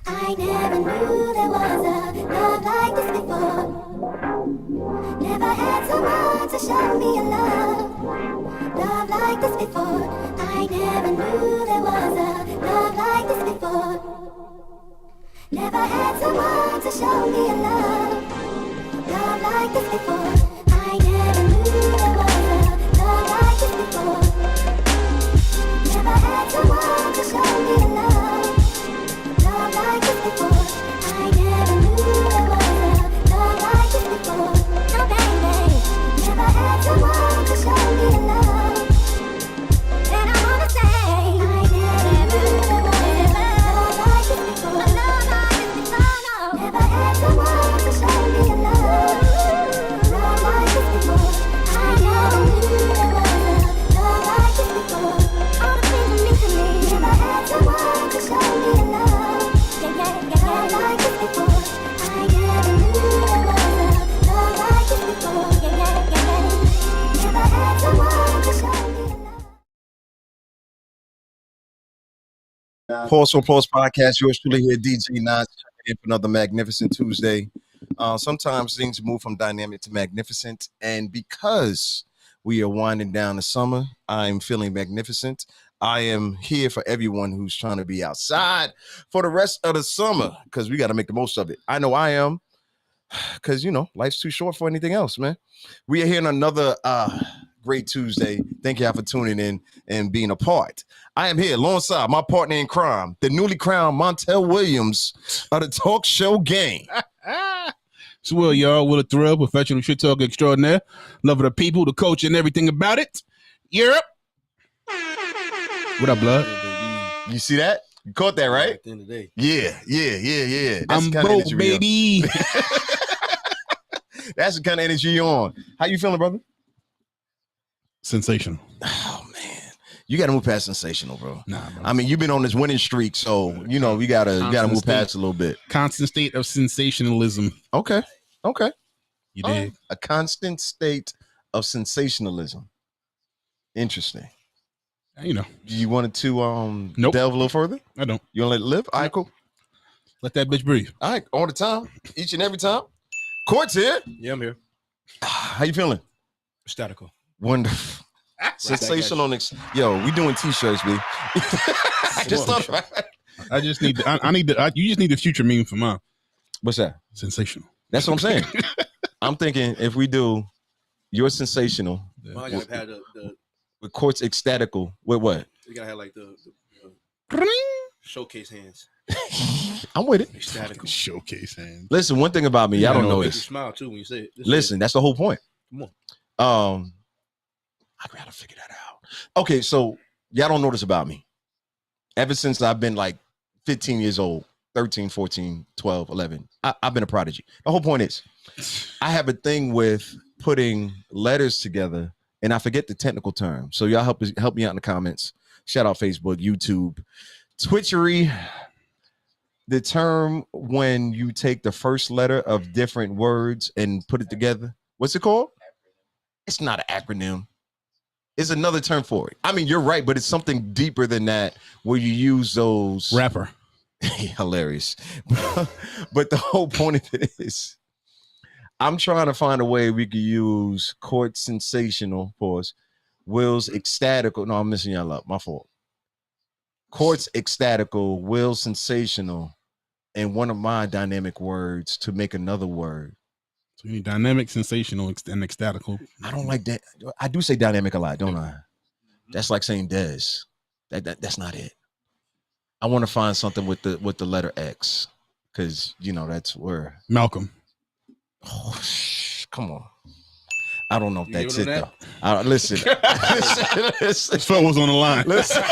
I never knew there was a love like this before. Never had someone to show me a love like this before. I never knew there was a love like this before. Never had someone to show me a love like this before. I never knew there was a love like this before. Never had someone to show me a love like this before. I never knew there was a love like this before. No, baby, never had someone to show me a love. And I wanna say, I never knew there was a love like this before. A love like this before, no. Never had someone to show me a love like this before. I never knew there was a love like this before. All the things you mean to me. Never had someone to show me a love like this before. I never knew there was a love like this before. Never had someone to show me a love. Pause on Pause podcast. Yours truly here, DJ Nas, checking in for another magnificent Tuesday. Sometimes things move from dynamic to magnificent, and because we are winding down the summer, I'm feeling magnificent. I am here for everyone who's trying to be outside for the rest of the summer because we got to make the most of it. I know I am because, life's too short for anything else, man. We are here on another great Tuesday. Thank y'all for tuning in and being a part. I am here alongside my partner in crime, the newly crowned Montel Williams of the talk show game. It's Will, y'all. Will a thrill, professional shit talk extraordinaire. Love of the people, the culture, and everything about it. Europe. What up, blood? You see that? You caught that, right? At the end of the day. Yeah. That's I'm the kind broke, of energy we on. baby. That's the kind of energy you on. How you feeling, brother? Sensational. Oh, man. You got to move past sensational, bro. Nah, bro. I mean, you've been on this winning streak, so, we got to move past a little bit. Constant state of sensationalism. Okay. You dig? A constant state of sensationalism. Interesting. You wanted to Nope. delve a little further? I don't. You want to let it live? All right, cool. Let that bitch breathe. All right, all the time, each and every time. Court's here. Yeah, I'm here. How you feeling? Statical. Wonderful. Sensational. Yo, we doing t-shirts, B. I just thought about it. I just need you just need the future meme for mine. What's that? Sensational. That's what I'm saying. I'm thinking if we do you're sensational. Mine gotta have the with Court's ecstatical. With what? you gotta have like the showcase hands. I'm with it. Statical. Showcase hands. Listen, one thing about me, y'all don't know Make you this. smile too when you say it. Listen, that's the whole point. Come on. I gotta figure that out. Okay, so y'all don't know this about me. Ever since I've been like 15 years old, 13, 14, 12, 11, I've been a prodigy. The whole point is I have a thing with putting letters together, and I forget the technical term. So y'all help me out in the comments. Shout out Facebook, YouTube, Twitchery. The term when you take the first letter of different words and put it together. What's it called? It's not an acronym. It's another term for it. I mean, you're right, but it's something deeper than that where you use those. Rapper. Hilarious. But the whole point of it is I'm trying to find a way we could use Court sensational, pause, Will's ecstatical. No, I'm missing y'all up. My fault. Court's ecstatical, Will's sensational, and one of my dynamic words to make another word. So you need dynamic, sensational, and ecstatical. I don't like that. I do say dynamic a lot, don't I? That's like saying Des. That's not it. I want to find something with the letter X, because that's where Malcolm. Oh, come on. I don't know if that's it that? though. Listen. This phone was on the line. Listen.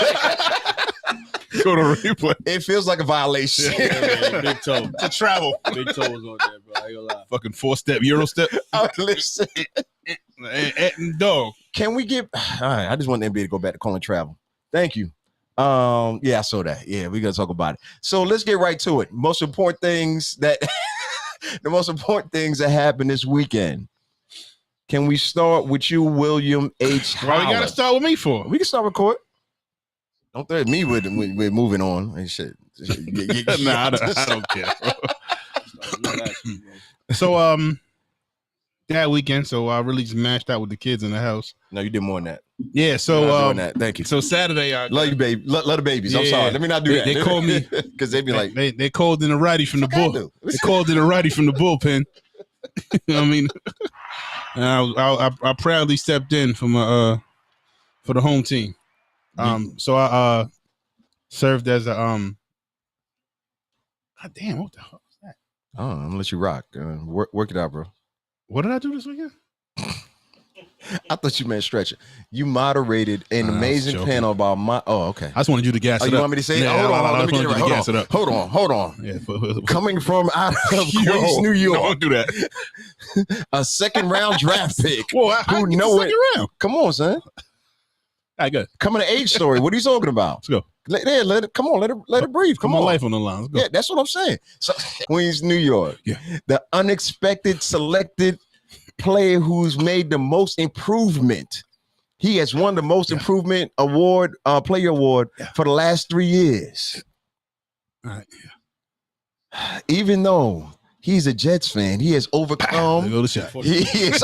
Go to replay. It feels like a violation. Yeah, big toe. To travel. Big toe was on there, bro. I ain't gonna lie. Fucking 4-step, Euro step. Listen. And dog. Can we get all right? I just want the NBA to go back to calling travel. Thank you. Yeah, I saw that. Yeah, we're gonna talk about it. So let's get right to it. Most important things that the most important things that happened this weekend. Can we start with you, William H. Why you gotta start with me for? We can start with Court. Don't threaten me with moving on and shit. Nah, I don't care. Bro. No, that's you, bro. So that weekend, so I really just mashed out with the kids in the house. No, you did more than that. Yeah, so You're not doing that. Thank you. So Saturday, I Love you, baby. Love the babies. I'm Yeah. sorry. Let me not do that. They called me because they be like, they called in a righty from the "Fuck I bull. do." They called in a righty from the bullpen. You know what I mean, and I proudly stepped in for my for the home team. So I served as a God damn, what the hell was that? Oh, I'm gonna let you rock. Work it out, bro. What did I do this weekend? I thought you meant stretching. You moderated an I was amazing joking. panel about my. Oh, okay. I just wanted you to gas Oh, it you up. want me to say it? Yeah, Hold on. I Let me just get it wanted you right. to gas it up. Hold on. Yeah, Coming from out of Yo, Queens, New York, Don't do that. a second round draft pick. Whoa, I Who get know the it? second round. Come on, son. All right, good. Coming to age story. What are you talking about? Let's go. Let it. Come on. Let it breathe. Come Put my on. life on the line. Let's go. Yeah, that's what I'm saying. So, Queens, New York. Yeah. The unexpected selected player who's made the most improvement. He has won the most improvement award, player award for the last 3 years. All right. Even though he's a Jets fan, he has There overcome. go the shot. He is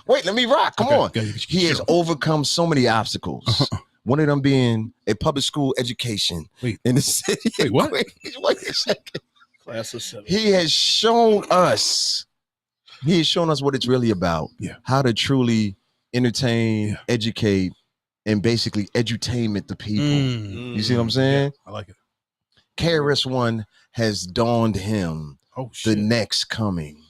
Wait, let me rock. Come on. Okay, He has overcome so many obstacles. One of them being a public school education Wait. in the city. Wait, what? Wait a second. Class of 7. He has shown us what it's really about. Yeah. How to truly entertain, educate, and basically edutainment the people. You see what I'm saying? I like it. KRS-One has dawned him Oh the shit. next coming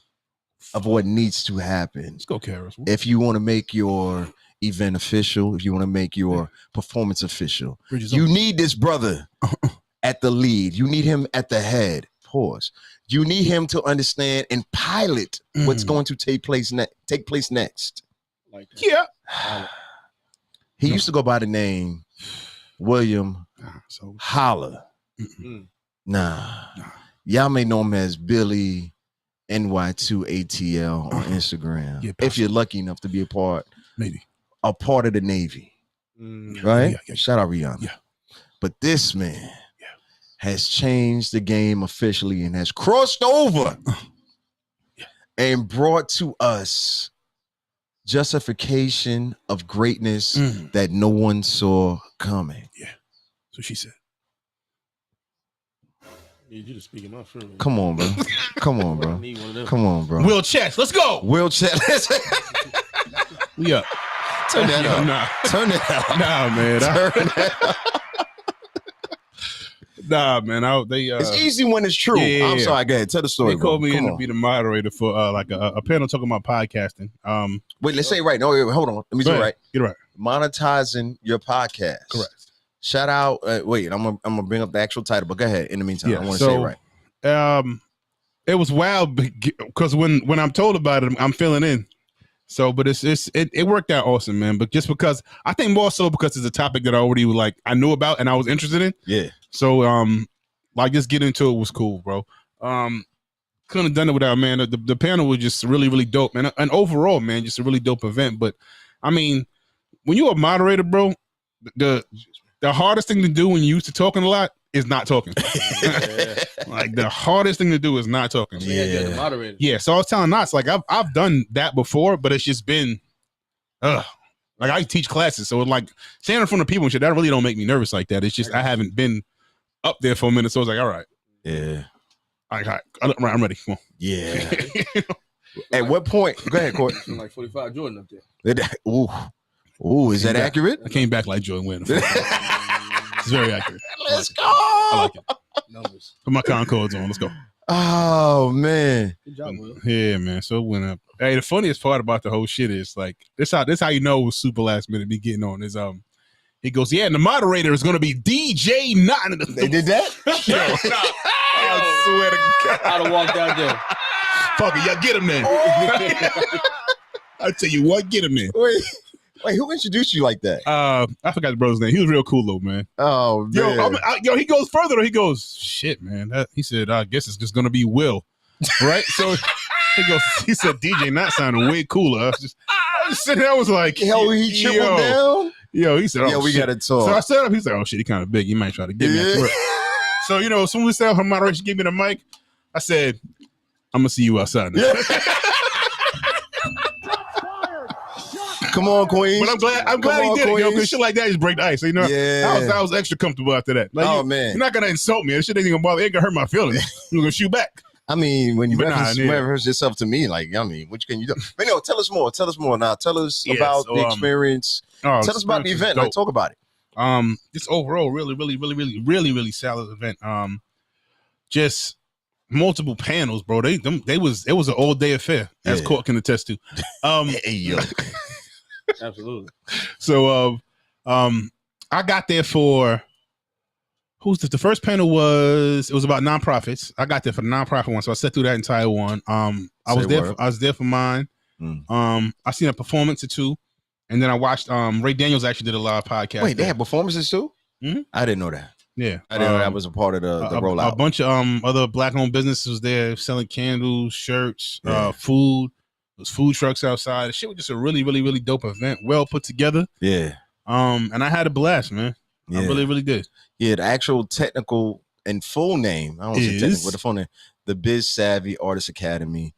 of what needs to happen. Let's go, Karis. If you want to make your event official, if you want to make your performance official, you need this brother at the lead. You need him at the head. Pause. You need him to understand and pilot what's going to take place next. Like that. Yeah. He used to go by the name William So Holla. Mm. Nah. Y'all may know him as Billy NY2ATL on Instagram. Yeah, if you're lucky enough to be a part of the Navy. Mm. Right? Yeah. Shout out Rihanna. Yeah. But this man has changed the game officially and has crossed over and brought to us justification of greatness that no one saw coming. Yeah. So she said. Need you to speak in my funeral. Come on, bro. Come on, bro. I need one of them. Come on, bro. Will Chess, let's go. Will Chet. We up. Turn that up. Nah. Turn it up. Nah, man. Turn that up. Nah, man. It's easy when it's true. Yeah. I'm sorry. Go ahead. Tell the story. They called me Come in to on. be the moderator for like a panel talking about podcasting. Wait, let's say it right. No, wait, hold on. Let me Go say it ahead. right. Get it right. Monetizing your podcast. Correct. Shout out. Wait, I'm gonna bring up the actual title, but go ahead. In the meantime, I want to say it right. It was wild because when I'm told about it, I'm feeling in. So, but it worked out awesome, man. But just because I think more so because it's a topic that I already I knew about and I was interested in. Yeah. So like just getting into it was cool, bro. Couldn't have done it without, man. The panel was just really, really dope, man. And overall, man, just a really dope event. But I mean, when you're a moderator, bro, the hardest thing to do when you're used to talking a lot is not talking. Like the hardest thing to do is not talking. The moderator. Yeah. So I was telling Knots, like I've done that before, but it's just been like I teach classes. So like standing in front of people and shit, that really don't make me nervous like that. It's just I haven't been up there for a minute. So I was like, all right. Yeah. All right. I'm ready. Come on. Yeah. At what point? Go ahead, Court. Like 45 Jordan up there. Ooh, is that accurate? I came back like Jordan Wynn. It's very accurate. Let's go. I like it. Numbers. Put my Concords on. Let's go. Oh man. Good job, Will. Yeah, man. So it went up. Hey, the funniest part about the whole shit is like this how you know it was super last minute me getting on is he goes, yeah, and the moderator is gonna be DJ Not. They did that? Yo, I swear to God. I'd have walked out there. Fuck it, y'all get him then. I tell you what, get him then. Wait, who introduced you like that? I forgot the brother's name. He was real cool though, man. Oh man. Yo, he goes further. He goes, shit, man. He said, I guess it's just gonna be Will, right? So he said, DJ Not sounded way cooler. I was just sitting there. I was like, Hell, he tripled down. Yo, he said, "Oh, Yo, we shit." gotta talk. So I set up. He said, "Oh shit, he kind of big. He might try to get me." At work. So as soon as we said her moderation gave me the mic, I said, "I'm gonna see you outside now." Come on, Queens. But I'm glad he did it, because shit like that just break the ice. So, Yeah. I was extra comfortable after that. Like, man, you're not gonna insult me. That shit ain't gonna bother. It ain't gonna hurt my feelings. I'm gonna shoot back. I mean, when you But reference yourself to me, like, I mean, what can you do? But no, tell us more. Tell us more now. Tell us about the experience. Tell us about the event. Like, talk about it. Just overall, really solid event. Just multiple panels, bro. It was an all day affair, as Court can attest to. Hey, yo. Absolutely. So, I got there for the first panel was about nonprofits. I got there for the nonprofit one, so I sat through that entire one. I was there for mine. I seen a performance or two, and then I watched. Ray Daniels actually did a live podcast. Wait, they had performances too? Mm-hmm. I didn't know that. Yeah, I didn't know that was a part of the rollout. A bunch of other black-owned businesses there selling candles, shirts, food. Those food trucks outside. The shit was just a really dope event. Well put together. Yeah. And I had a blast, man. Yeah. I really did. Yeah, the actual technical and full name. I don't say technical, but the full name. The Biz Savvy Artist Academy.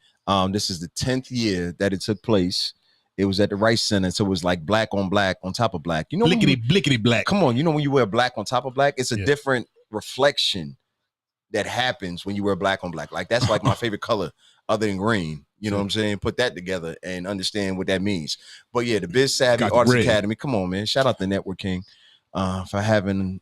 This is the 10th year that it took place. It was at the Rice Center, so it was like black on top of black. You know, blickety black. Come on, you know when you wear black on top of black, it's a different reflection that happens when you wear black on black. Like that's like my favorite color, other than green. You know what I'm saying? Put that together and understand what that means. But yeah, the Biz Savvy Artist Academy. Come on, man! Shout out to Network King for having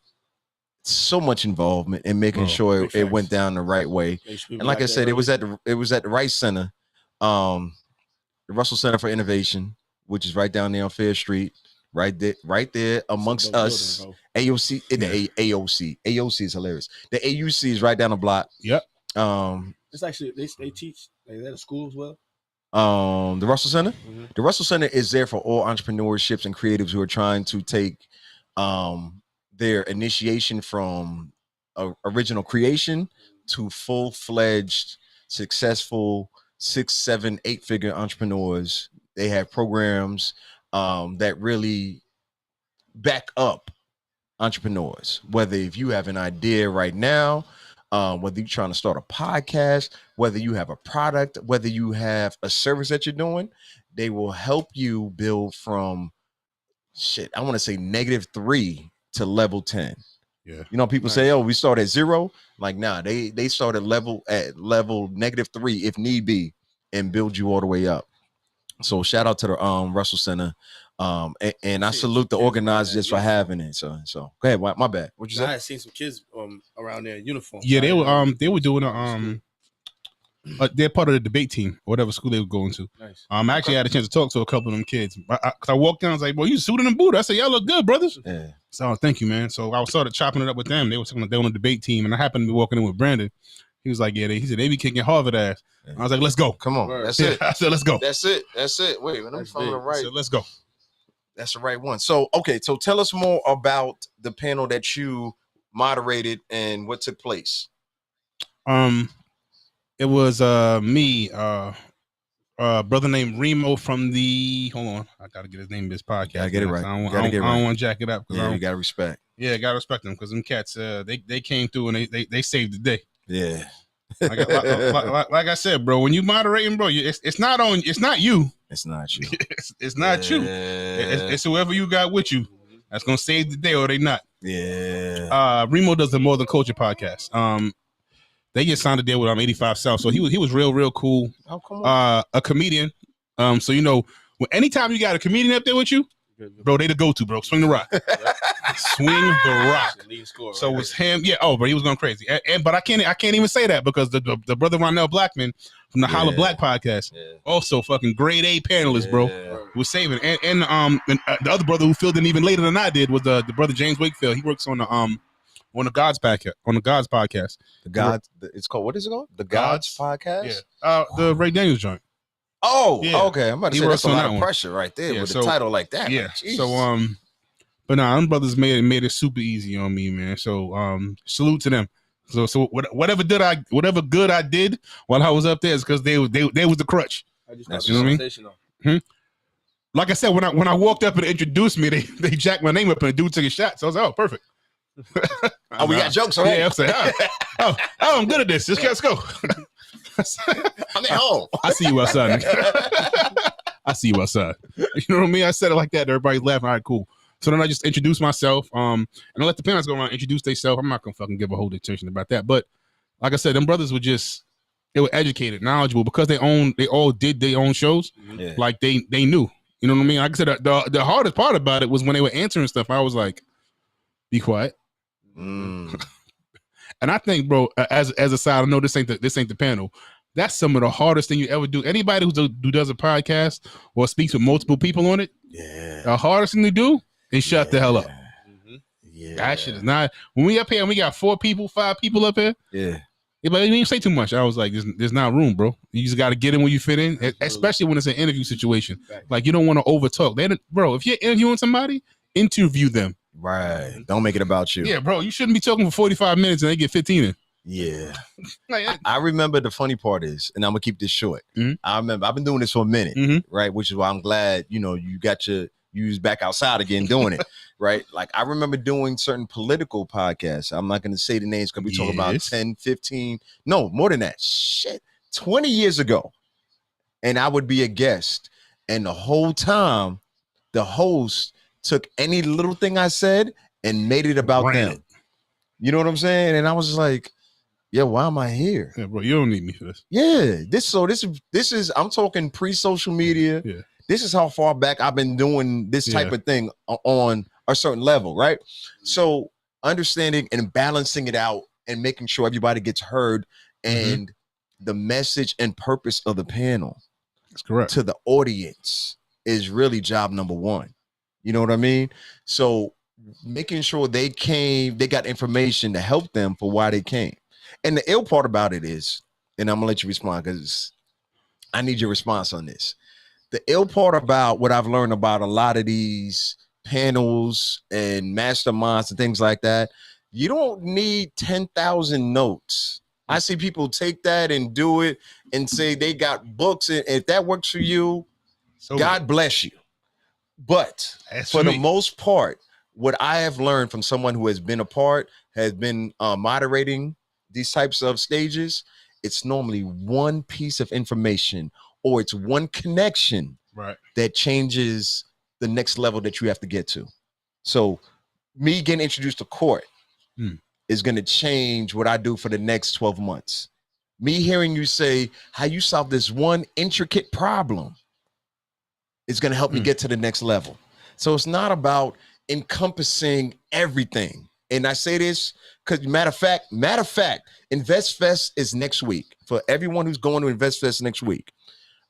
so much involvement and making sure it went down the right way. And like I said, it was at the Rice Center. The Russell Center for Innovation, which is right down there on Fair Street, right there amongst us. AOC, AOC is hilarious. The AUC is right down the block. Yep. It's actually they teach like that at school as well. The Russell Center. Mm-hmm. The Russell Center is there for all entrepreneurships and creatives who are trying to take their initiation from original creation to full-fledged, successful 6, 7, 8-figure entrepreneurs. They have programs that really back up entrepreneurs. Whether if you have an idea right now, whether you're trying to start a podcast, whether you have a product, whether you have a service that you're doing, they will help you build from I want to say -3 to level 10. Yeah. You know, people say, "Oh, we start at 0." Like, nah, they start at level -3 if need be, and build you all the way up. So shout out to the Russell Center. And I salute the organizers for having it. So go ahead. My bad. What you say? I had seen some kids around there in uniform. Yeah, they were doing they're part of the debate team, or whatever school they were going to. Nice. I actually had a chance to talk to a couple of them kids. I walked down, I was like, "Well, you suited and booted." I said, "Y'all look good, brothers." Yeah. So thank you, man. So I started chopping it up with them. They were on the debate team, and I happened to be walking in with Brandon. He was like, he said they be kicking Harvard ass. I was like, "Let's go. Come on." That's it. I said, "Let's go." That's it. Wait, when I'm following the right. I said, "Let's go." That's the right one. So, okay. So tell us more about the panel that you moderated and what took place. It was me, brother named Remo from the. Hold on, I gotta get his name in this podcast. Gotta get it right. I don't want to jack it up. Yeah, you gotta respect. Yeah, gotta respect them because them cats, they came through and they saved the day. Yeah. Like I said, bro, when you moderating, bro, it's not you. It's not you. It's not you. It's whoever you got with you that's gonna save the day, or they not. Yeah. Remo does the More Than Culture podcast. They just signed a deal with 85 South, so he was real cool. Oh, come on. A comedian. So anytime you got a comedian up there with you, bro, they the go-to, bro. Swing the rock. Swing the rock. So it was him. Yeah. Oh, but he was going crazy. But I can't even say that because the brother Ronell Blackman from the Holla Black podcast, also fucking grade A panelist, bro. Was saving. And the other brother who filled in even later than I did was the brother James Wakefield. He works on the God's podcast. It's called, what is it called? The God's podcast? Yeah. The Ray Daniels joint. Oh, yeah. Okay. I'm about to say that's a lot of pressure right there with a title like that. Yeah. Like, so but them brothers made it super easy on me, man. So salute to them. So whatever good I did while I was up there is because they was the crutch. That's you know what I mean? like I said, when I walked up and introduced me, they jacked my name up and the dude took a shot. So I was like, oh, perfect. Oh, we got jokes already. Yeah, I was like, oh, I'm good at this. Let's go. I'm at home. I see you outside. I see you outside. You know what I mean? I said it like that. Everybody's laughing. All right, cool. So then I just introduced myself. And I let the parents go around and introduce themselves. I'm not gonna fucking give a whole attention about that. But like I said, them brothers they were educated, knowledgeable because they all did their own shows. Yeah. Like they knew. You know what I mean? Like I said, the hardest part about it was when they were answering stuff. I was like, be quiet. Mm. And I think, bro, as a side, I know this ain't the panel. That's some of the hardest thing you ever do. Anybody who does a podcast or speaks with multiple people on it, the hardest thing to do is shut the hell up. Yeah, that shit is not. When we up here and we got 4 people, 5 people up here. Yeah, but you didn't say too much. I was like, there's not room, bro. You just got to get in where you fit in, especially when it's an interview situation. Like you don't want to over talk. Bro, if you're interviewing somebody, interview them. Right. Don't make it about you. Yeah, bro. You shouldn't be talking for 45 minutes and they get 15 in. Yeah. I remember the funny part is, and I'm gonna keep this short. I remember I've been doing this for a minute, right? Which is why I'm glad, you got you was back outside again doing it, right? Like I remember doing certain political podcasts. I'm not gonna say the names because we talk about 10, 15, no, more than that. Shit, 20 years ago. And I would be a guest. And the whole time, the host took any little thing I said and made it about them. You know what I'm saying? And I was just like, yeah, why am I here? Yeah, bro, you don't need me for this. Yeah, this is I'm talking pre-social media. Yeah. This is how far back I've been doing this type of thing on a certain level, right? So understanding and balancing it out and making sure everybody gets heard and the message and purpose of the panel that's correct to the audience is really job number 1. You know what I mean? So making sure they got information to help them for why they came. And the ill part about it is, and I'm gonna let you respond because I need your response on this. The ill part about what I've learned about a lot of these panels and masterminds and things like that, you don't need 10,000 notes. I see people take that and do it and say they got books. And if that works for you, God bless you. But for the most part, what I have learned from someone who has been a part, has been moderating these types of stages, it's normally one piece of information or it's one connection that changes the next level that you have to get to. So me getting introduced to court is going to change what I do for the next 12 months. Me hearing you say how you solve this one intricate problem is going to help me get to the next level. So it's not about encompassing everything. And I say this because matter of fact, InvestFest is next week. For everyone who's going to InvestFest next week,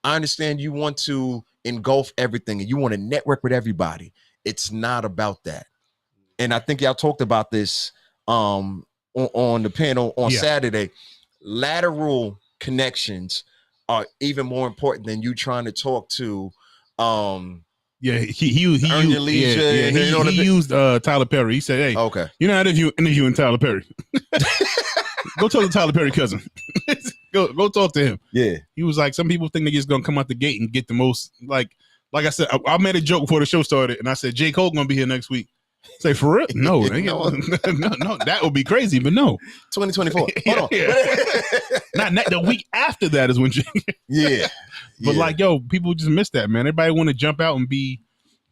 I understand you want to engulf everything and you want to network with everybody. It's not about that. And I think y'all talked about this on the panel on Saturday. Lateral connections are even more important than you trying to talk to he used Tyler Perry. He said, hey, okay, you're not interviewing Tyler Perry. Go talk to Tyler Perry cousin. go talk to him. Yeah. He was like, some people think they're just gonna come out the gate and get the most, like I said, I made a joke before the show started and I said J. Cole gonna be here next week. Say, for real? No, no, that would be crazy, but no. 2024. Hold on. Not the week after that is when But like, yo, people just miss that, man. Everybody want to jump out and be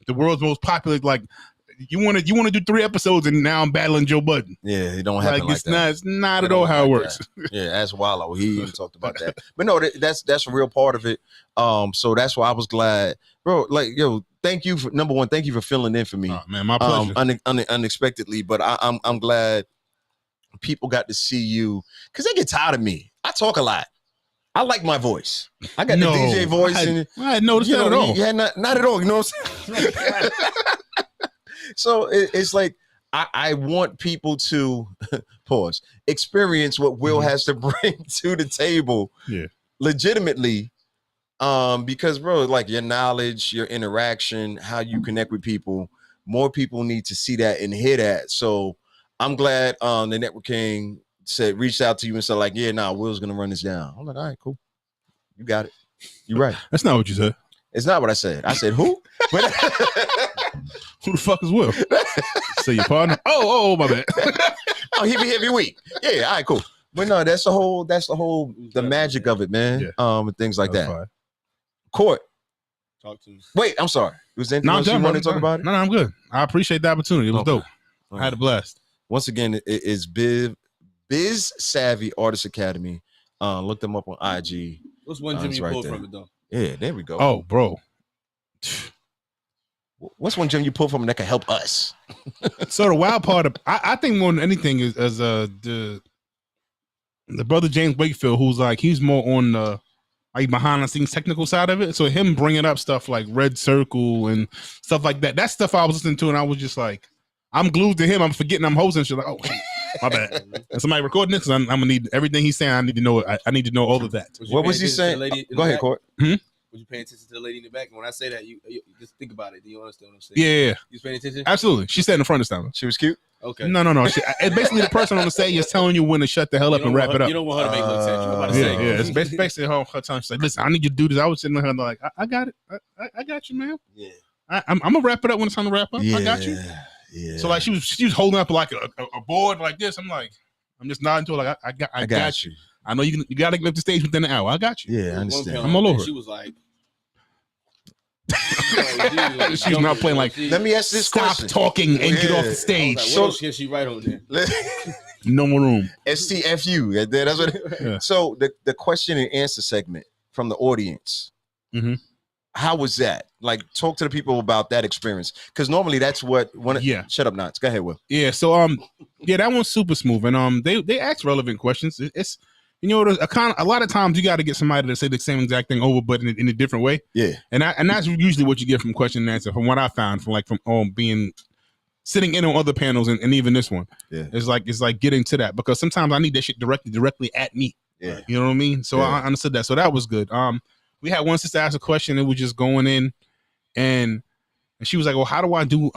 the world's most popular. Like, you want to do 3 episodes and now I'm battling Joe Budden. Yeah, it don't happen like that. It's not at all how it works. Yeah, that's Wallow. He even talked about that. But no, that's a real part of it. So that's why I was glad, bro. Like, yo, thank you for number one. Thank you for filling in for me. Oh, man, my pleasure. Unexpectedly, but I'm glad people got to see you because they get tired of me. I talk a lot. I like my voice. I got the DJ voice. I hadn't noticed that at all. Yeah, not at all. You know what I'm saying? So it's like I want people to experience what Will has to bring to the table. Yeah, legitimately. Because bro, like your knowledge, your interaction, how you connect with people, more people need to see that and hear that. So I'm glad the Network King reached out to you and said like, yeah, Will's gonna run this down. I'm like, all right, cool. You got it. You're right. That's not what you said. It's not what I said. I said who? But Who the fuck is Will? Say your partner. Oh, my bad. oh, heavy week. Yeah, all right, cool. But no, that's the magic of it, man. And things like that. Fine. Court. Talk to me. Wait, I'm sorry. Was there anything else you done, want to talk about it? No, I'm good. I appreciate the opportunity. It was dope. I had a blast. Once again, it is Biz Savvy Artist Academy. Look them up on IG. What's one gym you right pulled there. from it though? Yeah, there we go. Oh, bro. What's one gym you pull from that can help us? So the wild part of I think more than anything is the brother James Wakefield, who's like he's more on the like behind the scenes technical side of it. So him bringing up stuff like Red Circle and stuff like that. That's stuff I was listening to, and I was just like, I'm glued to him. I'm forgetting I'm hosting shit. Like, oh, my bad. And somebody recording this, I'm gonna need everything he's saying. I need to know. I need to know all of that. What was he saying? Go ahead, Court. Was you paying attention to the lady in the back? And when I say that, you just think about it. Do you understand what I'm saying? Yeah. You was paying attention? Absolutely. She sat in the front this time. She was cute. Okay. No. It's basically the person on the stage is telling you when to shut the hell up and wrap it up. You don't want her to make no sense. You about to say. Yeah. It's basically her time. She's like, listen, I need you to do this. I was sitting there like, I got it. I got you, man. Yeah. I'm gonna wrap it up when it's time to wrap up. Yeah. I got you. Yeah. So like she was holding up like a board like this. I'm like, I'm just nodding to her like I got you. I know you gotta get up the stage within an hour. I got you. Yeah, I understand. I'm all over. She was like, she's not playing like. Let me ask this Stop question. talking and get off the stage. Like, what else can she write on there? No more room. STFU. That's what. Yeah. So the question and answer segment from the audience. Mhm. How was that? Like, talk to the people about that experience, because normally that's what. Yeah. Shut up, Knots. Go ahead, Will. Yeah. So yeah, that one's super smooth, and they ask relevant questions. It's a lot of times you got to get somebody to say the same exact thing over, but in a different way. Yeah. And that's usually what you get from question and answer. From what I found, from being sitting in on other panels and even this one. Yeah. It's like getting to that, because sometimes I need that shit directly at me. Yeah. You know what I mean? So Yeah. I understood that. So that was good. We had one sister ask a question. It was just going in, and she was like, "Well, how do I do?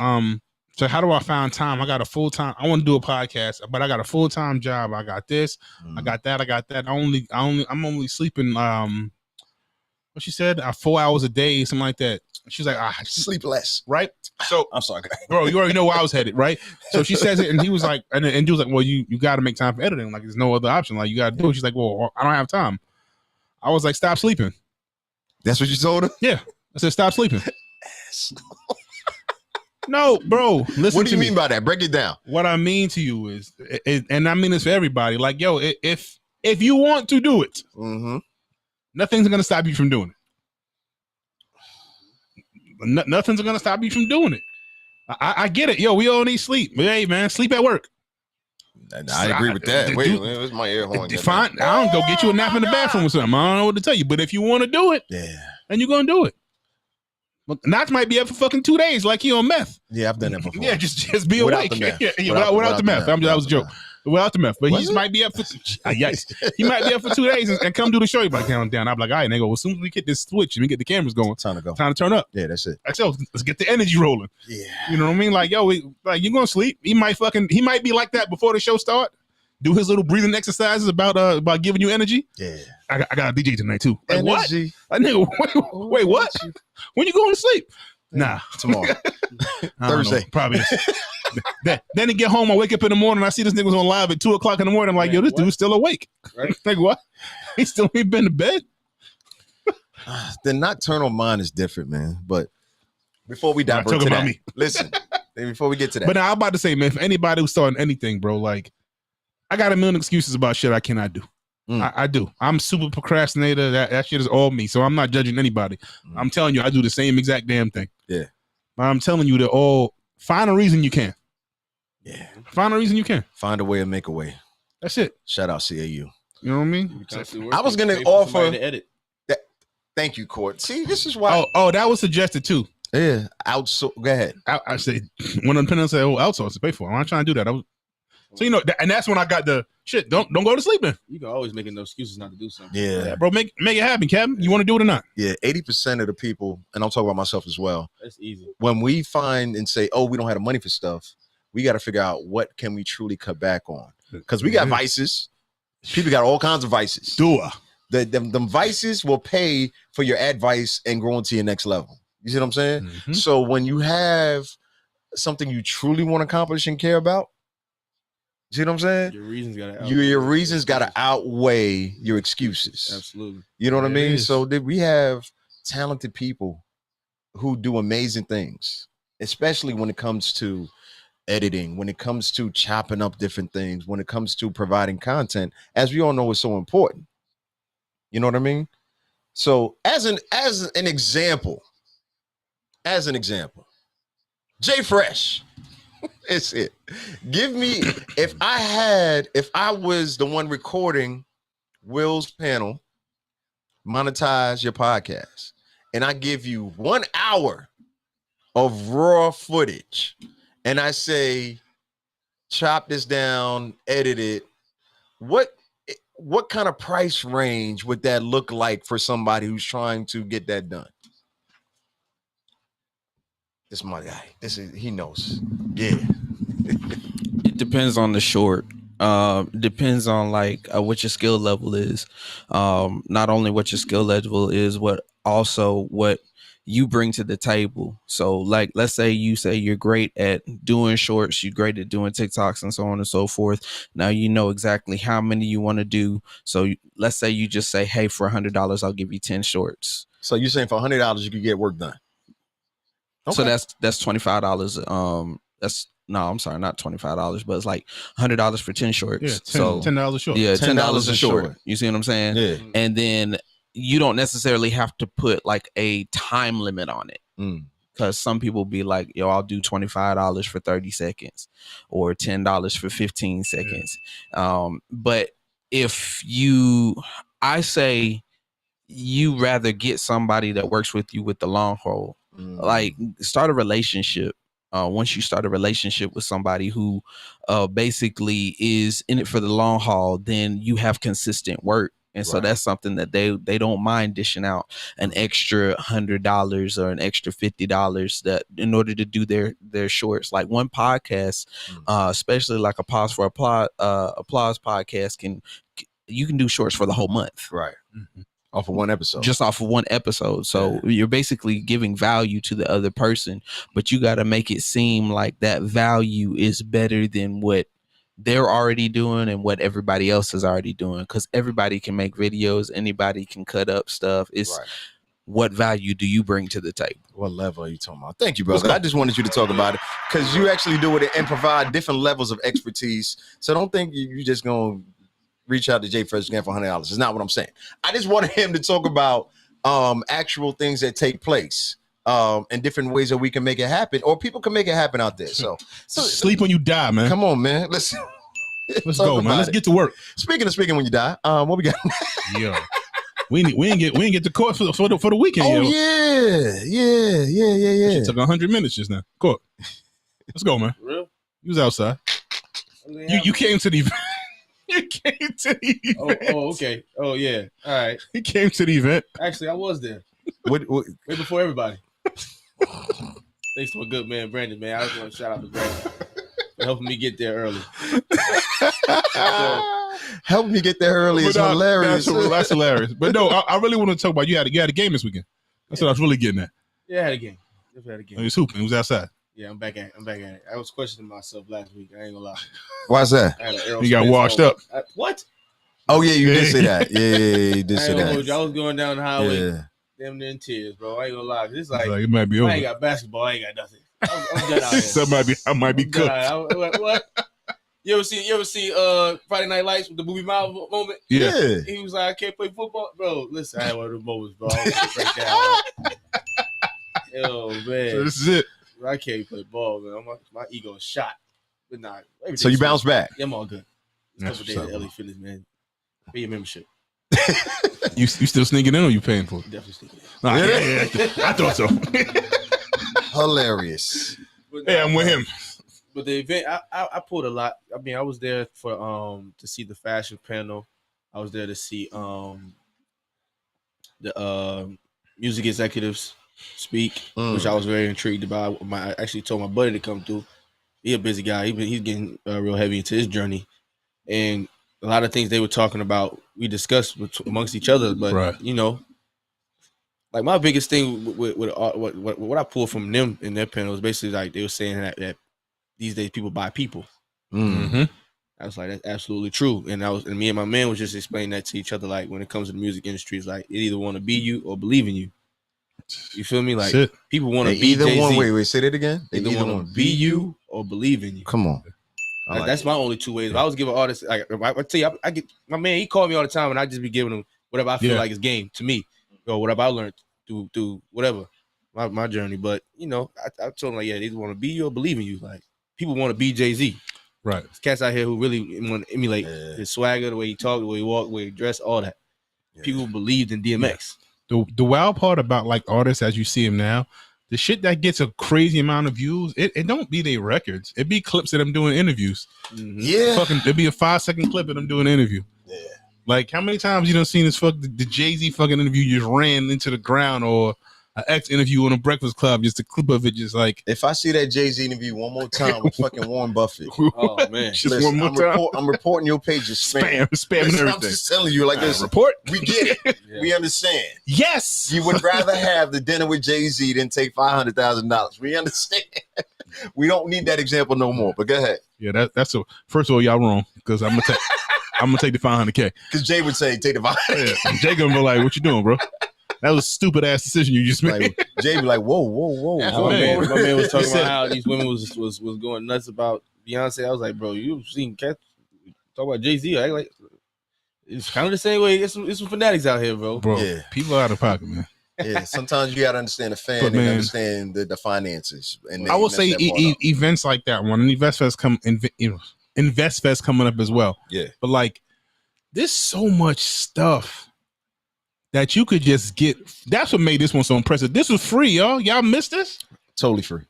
So how do I find time? I got a full time. I want to do a podcast, but I got a full time job. I got this. I got that. I'm only sleeping. What she said, 4 hours a day, something like that. She's like, Sleep less. right? So I'm sorry, bro, you already know where I was headed, right? So she says it, and he was like, and he was like, well, you got to make time for editing. Like, there's no other option. Like, you got to do it. She's like, well, I don't have time. I was like, stop sleeping. That's what you told her? Yeah. I said, stop sleeping. No, bro. Listen. What do you to mean me. by that? Break it down. What I mean to you is, and I mean this for everybody. Like, yo, if you want to do it, nothing's gonna stop you from doing it. Nothing's gonna stop you from doing it. I get it. Yo, we all need sleep. But hey, man, sleep at work. I agree with that. Wait, where's my air horn? Fine. I don't go get you a nap in the bathroom or something. I don't know what to tell you. But if you want to do it, then you're gonna do it. But Knots might be up for fucking 2 days, like he on meth. Yeah, I've done that before. Yeah, just be Without awake. the meth. Without the meth. That was a joke. Without the meth, but Was he it? might be up for. Yes, he might be up for 2 days and come do the show. He's like, down. I'm like, all right, nigga. Well, as soon as we get this switch and we get the cameras going, Time to go. time to turn up. Yeah, that's it. Let's get the energy rolling. Yeah. You know what I mean? Like, yo, like you're gonna sleep. He might be like that before the show start. Do his little breathing exercises about giving you energy. Yeah. I got a DJ tonight too. Like, Energy. what? Like, nigga, wait, what? When you going to sleep? Nah, Tomorrow. Thursday. Probably. Then he get home, I wake up in the morning, I see this nigga was on live at 2:00 in the morning. I'm like, yo, this dude's still awake. Right. Like, what? He still ain't been to bed. The nocturnal mind is different, man. But before we divert talking to about that, me. listen. Before we get to that, But now I'm about to say, man, for anybody who's starting anything, bro, like, I got a million excuses about shit I cannot do. I do. I'm super procrastinator. That shit is all me. So I'm not judging anybody. I'm telling you, I do the same exact damn thing. Yeah. I'm telling you that find a reason you can. Yeah. Find a reason you can. Find a way and make a way. That's it. Shout out CAU. You know what I mean? I was gonna Pay for somebody offer to edit. that. Thank you, Court. See, this is why. Oh, that was suggested too. Yeah. Outsource. Go ahead. I said, when the dependent said, outsource to pay for it. I'm not trying to do that. So, you know, and that's when I got the shit. Don't go to sleep then. You can always make no excuses not to do something. Yeah. Bro, make it happen, Kevin. You want to do it or not? Yeah. 80% of the people, and I'm talking about myself as well. That's easy. When we find and say, oh, we don't have the money for stuff, we got to figure out what can we truly cut back on. Because we got vices. People got all kinds of vices. Do it. them vices will pay for your advice and growing to your next level. You see what I'm saying? Mm-hmm. So when you have something you truly want to accomplish and care about, you see what I'm saying? Your reasons gotta outweigh Your reasons gotta outweigh your excuses. Absolutely. You know what I There it mean? is. So we have talented people who do amazing things, especially when it comes to editing, when it comes to chopping up different things, when it comes to providing content, as we all know is so important. You know what I mean? So as an example, Jay Fresh. It's it. Give me if I was the one recording Will's panel, monetize your podcast, and I give you 1 hour of raw footage, and I say, chop this down, edit it. What kind of price range would that look like for somebody who's trying to get that done? This my guy. He knows. Yeah. It depends on the short. Depends on like what your skill level is. Not only what your skill level is, what you bring to the table. So like, let's say you're great at doing shorts, you're great at doing TikToks and so on and so forth. Now you know exactly how many you want to do. So let's say you just say, hey, for $100, I'll give you 10 shorts. So you're saying for $100 you could get work done? Okay. So that's $25. I'm sorry, not $25, but it's like $100 for 10 shorts. Yeah, $10 a short. Yeah, $10 a short. You see what I'm saying? Yeah. And then you don't necessarily have to put like a time limit on it. Because some people be like, yo, I'll do $25 for 30 seconds or $10 for 15 seconds. But I say you rather get somebody that works with you with the long haul. Like start a relationship. Once you start a relationship with somebody who basically is in it for the long haul, then you have consistent work. And so that's something that they don't mind dishing out an extra $100 or an extra $50 that in order to do their shorts. Like one podcast, especially like a Pause for Applause podcast, you can do shorts for the whole month. Right. Off of one episode. Just off of one episode. So you're basically giving value to the other person, but you got to make it seem like that value is better than what they're already doing and what everybody else is already doing. Because everybody can make videos. Anybody can cut up stuff. It's what value do you bring to the table? What level are you talking about? Thank you, brother. I just wanted you to talk about it because you actually do it and provide different levels of expertise. So don't think you just going to reach out to Jay Fresh again for $100. It's not what I'm saying. I just wanted him to talk about actual things that take place and different ways that we can make it happen, or people can make it happen out there. So sleep when you die, man. Come on, man. Let's go, man. Let's get to work. Speaking when you die, what we got? Yo, we ain't get to court for the weekend. Oh yeah. It took 100 minutes just now. Court. Let's go, man. For real? You was outside. You came to the event. You came to the event. Oh, okay. Oh, yeah. All right. He came to the event. Actually, I was there. What? Way before everybody. Thanks to my good man, Brandon, man. I just want to shout out to Brandon for helping me get there early. Helping me get there early is hilarious. That's hilarious. But no, I really want to talk about you had a game this weekend. That's what I was really getting at. Yeah, I had a game. Definitely had a game. He was hooping. He was outside. Yeah, I'm back at it. I was questioning myself last week. I ain't gonna lie. Why's that? You got washed up. What? Oh yeah, you did say that. Yeah, you did say that. I was going down the highway. Yeah. Damn near in tears, bro. I ain't gonna lie. It's like it might be over. I ain't got basketball. I ain't got nothing. I'm done out here. So I might be cooked. What? You ever see Friday Night Lights with the movie Miles moment? Yeah. He was like, I can't play football, bro. Listen, I had one of those moments, bro. I was break down. Yo, man. So this is it. I can't play ball, man. My ego is shot. But nah. So you bounce back. Yeah, I'm all good. That's Couple days at LA Fitness, man. Pay your membership. You still sneaking in or you paying for it? Definitely sneaking in. Nah, yeah. I thought so. Hilarious. Hey, I'm with him. But the event, I pulled a lot. I mean, I was there for to see the fashion panel. I was there to see the music executives speak, which I was very intrigued about. I actually told my buddy to come through. He's a busy guy. He's getting real heavy into his journey, and a lot of things they were talking about we discuss amongst each other. But Right. you know, like my biggest thing with what I pulled from them in their panel was basically like they were saying that these days people buy people. Mm-hmm. I was like, that's absolutely true. And me and my man was just explaining that to each other. Like when it comes to the music industry, it's like it either want to be you or believe in you. You feel me? Like Shit. people want to They be either Jay-Z. one. Wait, say that again. They either want to be you or believe in you. Come on. I like That's it. my only two ways. If I was giving artists, like I tell you, I get my man. He called me all the time, and I just be giving him whatever I feel like is game to me, or whatever I learned through whatever my journey. But you know, I told him like, yeah, they either want to be you or believe in you. Like people want to be Jay-Z. Right. There's cats out here who really want to emulate his swagger, the way he talked, the way he walked, the way he dressed, all that. Yeah. People believed in DMX. The wild part about like artists as you see them now, the shit that gets a crazy amount of views, it don't be their records. It be clips of them doing interviews. Mm-hmm. Yeah. Fucking, it'd be a 5-second clip of them doing an interview. Yeah. Like how many times you done seen this the Jay-Z fucking interview just ran into the ground, or an X interview on a Breakfast Club, just a clip of it, just like If I see that Jay-Z interview one more time with fucking Warren Buffett, Oh man, just listen, one more time. I'm reporting your page as spam. Spamming Listen, I'm everything. just telling you, like this. Report. We get it. Yeah. We understand. Yes. You would rather have the dinner with Jay-Z than take $500,000. We understand. We don't need that example no more. But go ahead, Yeah, that's a first of all, y'all wrong, because I'm gonna take the 500K. because Jay would say take the $500,000. Yeah. Jay gonna be like, "What you doing, bro? That was a stupid ass decision you just made." Like, Jay be like, whoa. That's my what man, man. my man was talking He said- about how these women was going nuts about Beyonce. I was like, bro, you've seen cats talk about Jay-Z. I like it's kind of the same way. It's some fanatics out here, bro. Bro, Yeah. people out of pocket, man. Yeah, sometimes you gotta understand the fan But, and man, understand the finances. And I will that's say that part up. events like that one, and Invest Fest Invest Fest coming up as well. Yeah. But like, there's so much stuff that you could just get. That's what made this one so impressive. This was free, y'all. Y'all missed this? Totally free.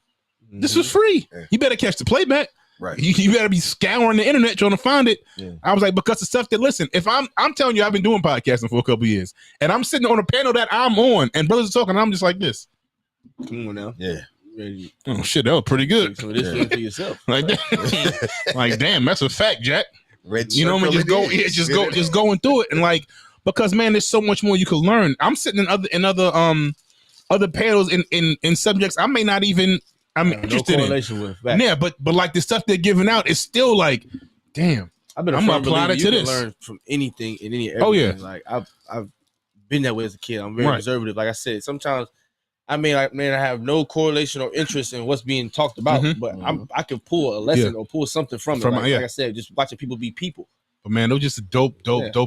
This was free. Yeah. You better catch the playback. Right. You better be scouring the internet trying to find it. Yeah. I was like, because the stuff that, listen, if I'm telling you, I've been doing podcasting for a couple of years, and I'm sitting on a panel that I'm on, and brothers are talking, and I'm just like this. Come on now. Yeah. Ready Oh shit, that was pretty to good. take some of this for yourself. Like, like, damn, that's a fact, Jack. Red You know what I mean? circle it is. Just going through it, and like, because man, there's so much more you could learn. I'm sitting in other panels in subjects I'm No interested in. correlation with facts. Yeah, but like the stuff they're giving out is still like, damn. I've been a I'm firm gonna apply believer it you to can this. learn from anything in any. Oh, yeah. Like I've been that way as a kid. I'm very Right. conservative. Like I said, sometimes I have no correlation or interest in what's being talked about, Mhm. but I can pull a lesson or pull something from it. Like I said, just watching people be people. But man, it was just a dope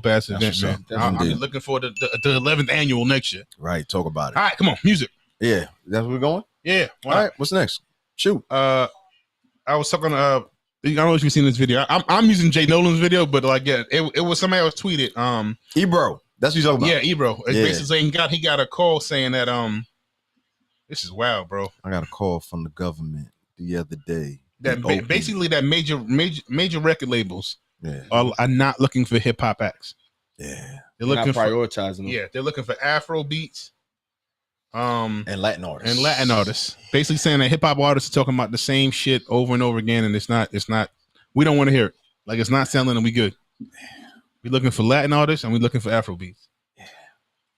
ass event, what's man. up. I'm Definitely. looking for the 11th annual next year. Right. Talk about it. All right, come on, music. Yeah. That's where we're going? Yeah. All right. What's next? Shoot. I was talking. I don't know if you've seen this video. I'm using Jay Nolan's video, but like, yeah, it was somebody else tweeted. Ebro. That's what you're talking about. Yeah, Ebro. It's Yeah. basically saying he got a call saying that this is wild, bro. I got a call from the government the other day. That The open- basically that major record labels Yeah. are not looking for hip hop acts. Yeah. They're Not looking for prioritizing them. they're looking for Afro beats, And Latin artists. Basically saying that hip hop artists are talking about the same shit over and over again, and it's not. We don't want to hear it. Like, it's not selling, and we good. We're looking for Latin artists, and we're looking for Afro beats.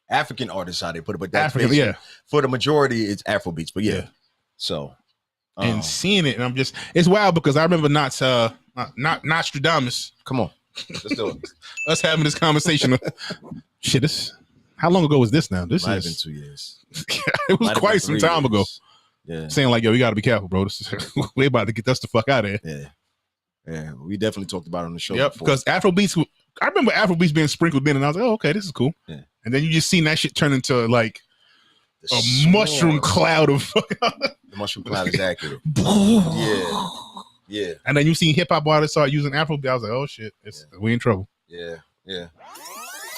African artists, how they put it, but that's African, basically- yeah. For the majority, it's Afro beats, but yeah. Yeah. So, And seeing it, and it's wild because I remember Nostradamus, come on, let's do it. us having this conversation. Shit, how long ago was this now? This Might have been is 2 years. it was Might have quite been some 3 time ago. years. Yeah, Saying like, yo, you got to be careful, bro. We're about to get us the fuck out of here. yeah. We definitely talked about it on the show. Yep, before. because Afrobeats, I remember Afrobeats being sprinkled in, and I was like, oh, okay, this is cool. Yeah. And then you just seen that shit turn into like The a swarm. mushroom cloud of The mushroom cloud is accurate. Yeah, yeah, and then you see hip hop artists start using Afrobeat. I was like, oh shit, we in trouble. yeah.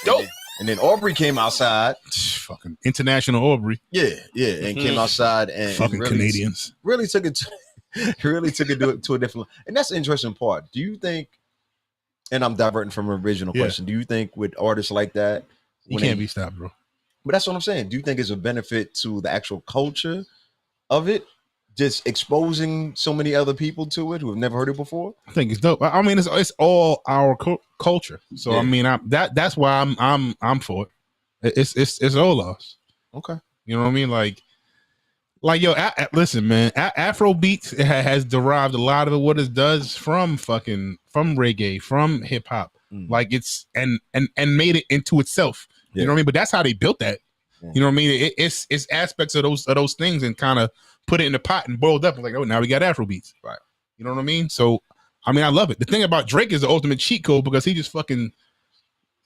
Dope. And then Aubrey came outside. Fucking international Aubrey. Yeah, and came outside and Fucking really, Canadians. really took it to a different. And that's the interesting part. Do you think? And I'm diverting from an original Yeah. question. Do you think with artists like that, You when can't they- be stopped, bro. But that's what I'm saying. Do you think it's a benefit to the actual culture of it just exposing so many other people to it who have never heard it before? I think it's dope. I mean, it's all our culture. So I mean, that's why I'm for it. It's all us. Okay. You know what I mean? Like yo, listen, man. Afrobeats has derived a lot of what it does from reggae, from hip hop. Like it's and made it into itself. You know what I mean? But that's how they built that. You know what I mean? It's aspects of those things and kind of put it in the pot and boiled up. Like, oh, now we got Afrobeats. Right. You know what I mean? So, I mean, I love it. The thing about Drake is the ultimate cheat code because he just fucking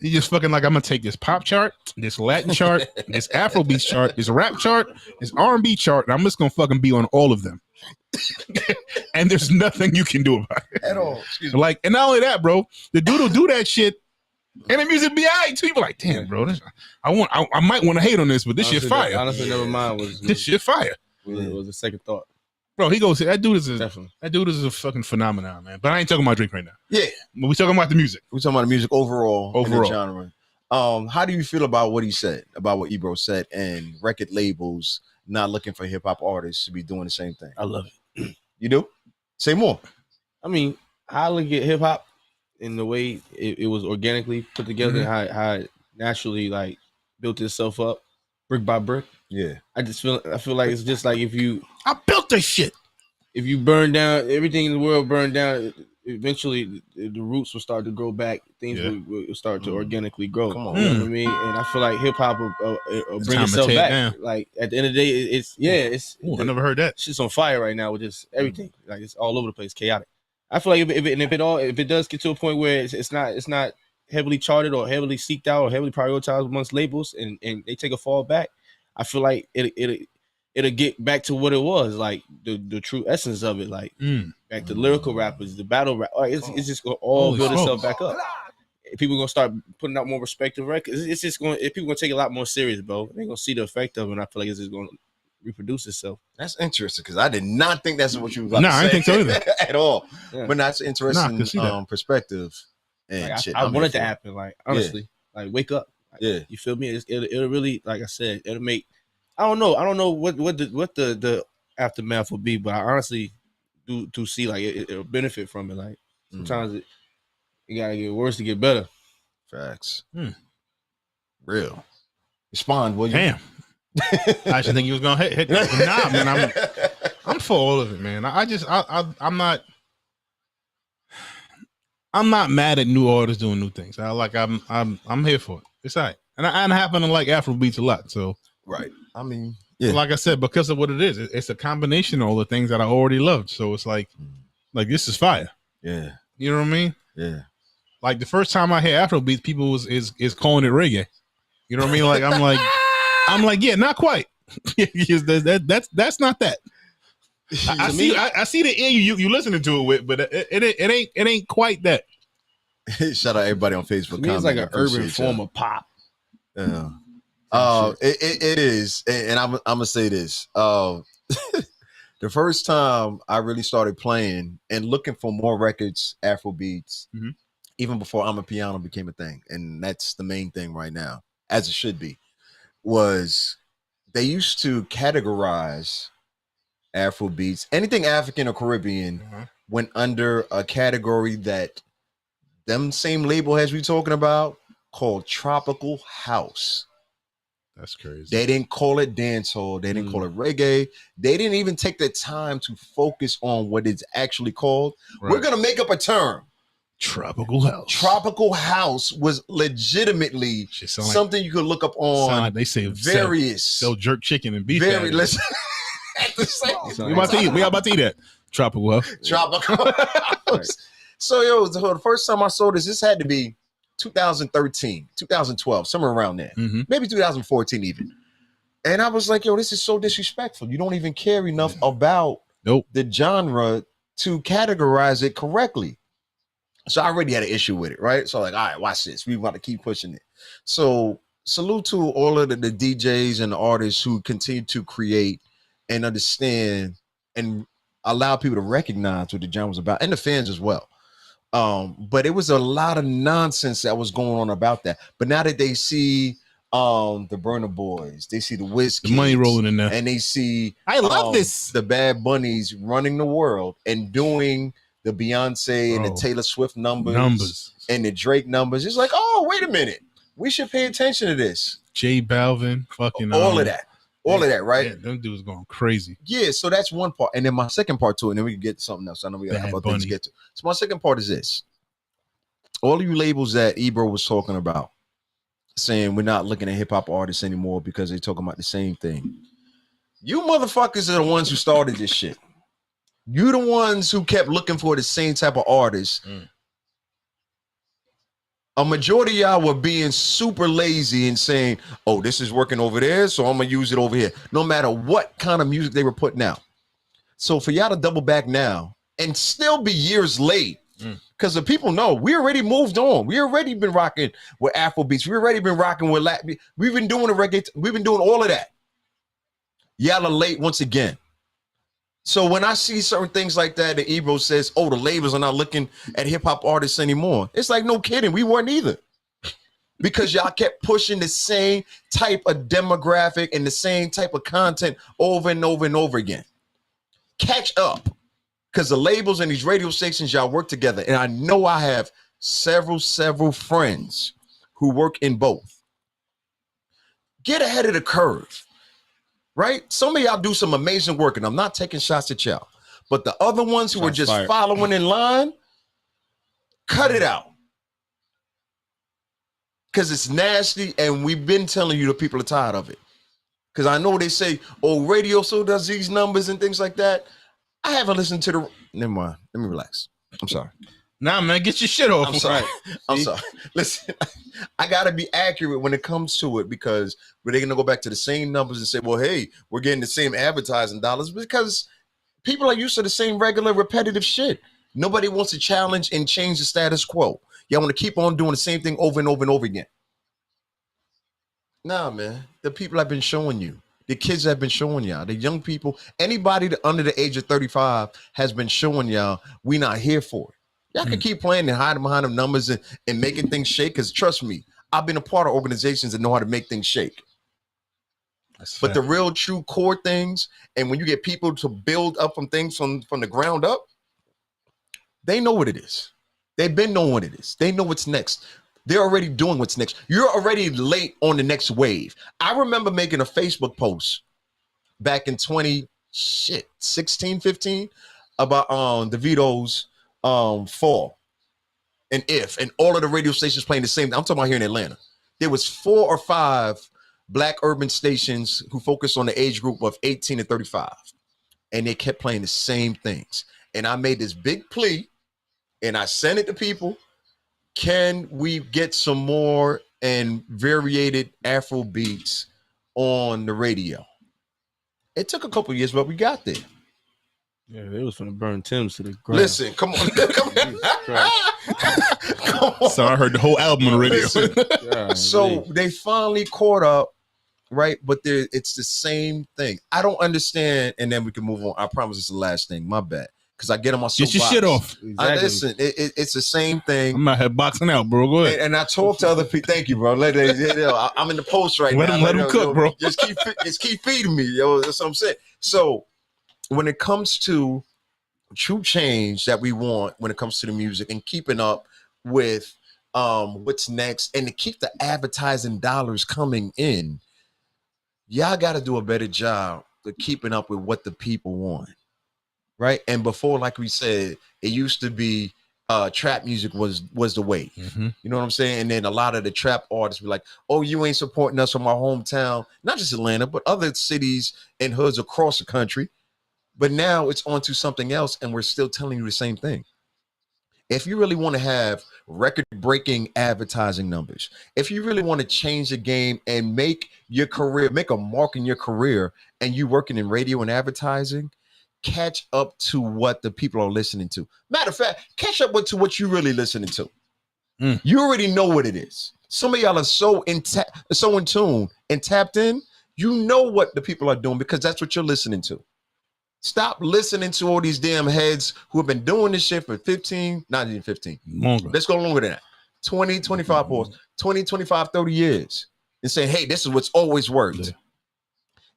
like, I'm gonna take this pop chart, this Latin chart, this Afrobeats chart, this rap chart, this R&B chart, and I'm just gonna fucking be on all of them. And there's nothing you can do about it At all. Excuse me. Like, and not only that, bro, the dude will do that shit. And the music be alright too. People like, damn, bro, I might want to hate on this, but this shit fire. Honestly, never mind. This shit fire. It was a second thought. Bro, he goes, that dude is Definitely. that dude is a fucking phenomenon, man. But I ain't talking about Drake right now. Yeah. But we talking about the music. We're talking about the music overall. In the Overall. genre. How do you feel about what he said, about what Ebro said, and record labels not looking for hip hop artists to be doing the same thing? I love it. You do? Say more. I mean, I look at hip hop in the way it was organically put together, how it naturally like built itself up brick by brick. Yeah. I feel like it's just like I built this shit. If you burn down everything in the world, burn down, eventually the roots will start to grow back. Things will start to organically grow. Come on. You know what I mean? And I feel like hip hop will bring time to itself tear it back. down. Like at the end of the day, it's Ooh, I never heard that. shit's on fire right now with just everything. Like it's all over the place, chaotic. I feel like if it does get to a point where it's not heavily charted or heavily seeked out or heavily prioritized amongst labels, and they take a fall back, I feel like it'll get back to what it was, like the true essence of it, like back to lyrical rappers, the battle rap. It's just gonna all build itself back up. People gonna start putting out more respective records. It's just going. People gonna take it a lot more serious, bro. They're gonna see the effect of it. And I feel like it's just gonna reproduce itself. That's interesting because I did not think that's what you were about No, to say. I didn't think so either. At all. Yeah. But that's interesting perspective and Like, shit. I I'm want here it to for happen. Like honestly, like wake up. Like, Yeah. you feel me? It'll really, like I said, it'll make. I don't know what the aftermath will be, but I honestly do see like it'll benefit from it. Like sometimes you gotta get worse to get better. Facts. Real. Respond, will you? Damn. I actually think he was gonna hit that. But nah, man, I'm for all of it, man. I'm not mad at new artists doing new things. I'm here for it. It's all right. And I happen to like Afrobeats a lot. So Right. I mean, yeah. like I said, because of what it is, it's a combination of all the things that I already loved. So it's like this is fire. Yeah. You know what I mean? Yeah. Like the first time I hear Afrobeats, people is calling it reggae. You know what I mean? Like I'm like, yeah, not quite. that's not that. I see the ear you listening to it with, but it ain't quite that. Shout out everybody on Facebook. To me, it's like an urban Appreciate form y'all. of pop. Yeah. It is, and I'm gonna say this. The first time I really started playing and looking for more records, Afrobeats, even before I'm a Piano became a thing, and that's the main thing right now, as it should be, was they used to categorize Afrobeats, anything African or Caribbean, went under a category that them same label has we talking about called tropical house. That's crazy. They didn't call it dancehall. They didn't call it reggae. They didn't even take the time to focus on what it's actually called. Right. We're gonna make up a term. Tropical house. Tropical house was legitimately Sound like- something you could look up on. sound like they say various sell jerk chicken and beef. very patties. listen. At the same We about to eat that. Tropical house. tropical house. So the first time I saw this had to be 2013, 2012, somewhere around there. Maybe 2014 even. And I was like, yo, this is so disrespectful. You don't even care enough about the genre to categorize it correctly. So I already had an issue with it, right? So like, all right, watch this. We about to keep pushing it. So salute to all of the DJs and the artists who continue to create and understand and allow people to recognize what the genre was about, and the fans as well. But it was a lot of nonsense that was going on about that. But now that they see the Burner Boys, they see the Wiz The money Kids, rolling in there. and they see I love this. the Bad Bunnies running the world and doing the Beyonce and the Taylor Swift numbers and the Drake numbers. It's like, oh, wait a minute, we should pay attention to this. J Balvin, fucking all of that. All of that, right? Yeah, them dudes going crazy. Yeah, so that's one part. And then my second part to it, and then we can get to something else. I know we got a couple of things to get to. So my second part is this. All of you labels that Ebro was talking about, saying we're not looking at hip-hop artists anymore because they're talking about the same thing. You motherfuckers are the ones who started this shit. You the ones who kept looking for the same type of artists. A majority of y'all were being super lazy and saying, oh, this is working over there, so I'm going to use it over here. No matter what kind of music they were putting out. So for y'all to double back now and still be years late, because the people know we already moved on. We already been rocking with Afrobeats. We already been rocking with Latin. We've been doing the reggae. We've been doing all of that. Y'all are late once again. So when I see certain things like that, the Ebro says, oh, the labels are not looking at hip-hop artists anymore. It's like, no kidding. We weren't either. Because y'all kept pushing the same type of demographic and the same type of content over and over and over again. Catch up. Because the labels and these radio stations, y'all work together. And I know I have several friends who work in both. Get ahead of the curve. Right? Some of y'all do some amazing work, and I'm not taking shots at y'all. But the other ones who are just following in line, cut it out. Because it's nasty, and we've been telling you the people are tired of it. Because I know they say, oh, radio so does these numbers and things like that. I haven't listened to the... Never mind. Let me relax. I'm sorry. Nah, man, get your shit off. I'm sorry. I'm sorry. Listen, I got to be accurate when it comes to it, because they're going to go back to the same numbers and say, well, hey, we're getting the same advertising dollars, because people are used to the same regular repetitive shit. Nobody wants to challenge and change the status quo. Y'all want to keep on doing the same thing over and over and over again. Nah, man. The people have been showing you. The kids have been showing y'all. The young people, anybody under the age of 35 has been showing y'all we not here for it. Y'all can keep playing and hiding behind them numbers and making things shake, because trust me, I've been a part of organizations that know how to make things shake. But the real true core things, and when you get people to build up from things from the ground up, they know what it is. They've been knowing what it is. They know what's next. They're already doing what's next. You're already late on the next wave. I remember making a Facebook post back in 2016, 15 about DeVito's Fall and If, and all of the radio stations playing the same. I'm talking about here in Atlanta. There was 4 or 5 black urban stations who focused on the age group of 18 to 35. And they kept playing the same things. And I made this big plea, and I sent it to people. Can we get some more and variated Afro beats on the radio? It took a couple of years, but we got there. Yeah, they was gonna burn Tim's to the ground. Listen, come on. Come on. So I heard the whole album on the radio. So they finally caught up, right? But it's the same thing. I don't understand, and then we can move on. I promise it's the last thing. My bad. Because I get on my soapbox. Get your shit off. Exactly. Listen, it's the same thing. I'm out here boxing out, bro. Go ahead. And I talk to other people. Thank you, bro. I'm in the post right now. Let them cook, bro. Just keep feeding me, yo. That's what I'm saying. So when it comes to true change that we want, when it comes to the music and keeping up with what's next, and to keep the advertising dollars coming in, y'all got to do a better job of keeping up with what the people want. Right. And before, like we said, it used to be trap music was the wave. You know what I'm saying? And then a lot of the trap artists be like, oh, you ain't supporting us from our hometown, not just Atlanta, but other cities and hoods across the country. But now it's on to something else, and we're still telling you the same thing. If you really want to have record-breaking advertising numbers, if you really want to change the game and make your career, make a mark in your career, and you working in radio and advertising, catch up to what the people are listening to. Matter of fact, catch up to what you really listening to. You already know what it is. Some of y'all are so in tune and tapped in. You know what the people are doing because that's what you're listening to. Stop listening to all these damn heads who have been doing this shit for 15, not even 15. Longer. Let's go longer than that. 20, 25 pause, 20, 25, 30 years. and saying, hey, this is what's always worked. Yeah.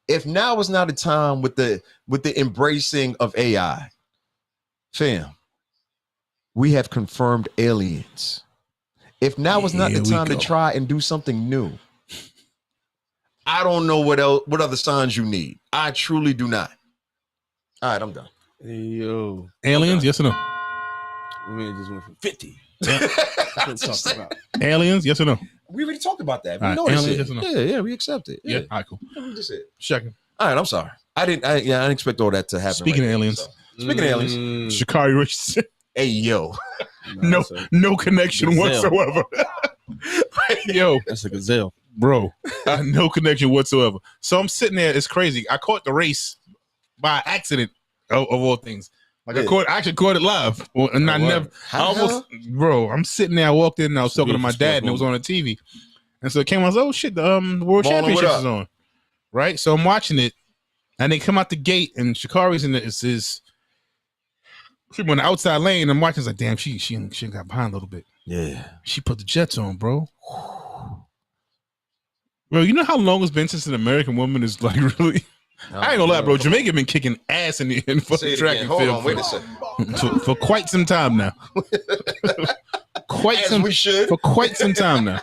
If now is not the time with the embracing of AI, fam, we have confirmed aliens. If now is not the time to try and do something new, I don't know what other signs you need. I truly do not. All right, I'm done. Hey, yo. Aliens, yes or no? We just went from 50. That's what it's talking about. Aliens, yes or no? We already talked about that. We All right, know this aliens, shit. yes or no? Yeah, we accept it. Yeah. All right, cool. We just said. Checking. All right, I'm sorry. I didn't expect all that to happen. Speaking of aliens. Speaking of aliens. Sha'Carri Richardson. Hey, yo. No connection whatsoever. Yo. That's a gazelle. Bro, no connection whatsoever. So I'm sitting there. It's crazy. I caught the race by accident of all things. Like I actually caught it live. And I'm sitting there. I walked in and I was talking to my dad and it was on the TV. And so it came, I was like, oh shit, the World Championships is on. Right? So I'm watching it and they come out the gate and Sha'Carri's in this she went outside lane. I'm watching. It's like, damn, she got behind a little bit. Yeah. She put the jets on, bro. Bro, you know how long it's been since an American woman is like really? I ain't gonna lie, bro. Jamaica been kicking ass in fucking track and field. Hold on, wait a second. For quite some time now. For quite some time now.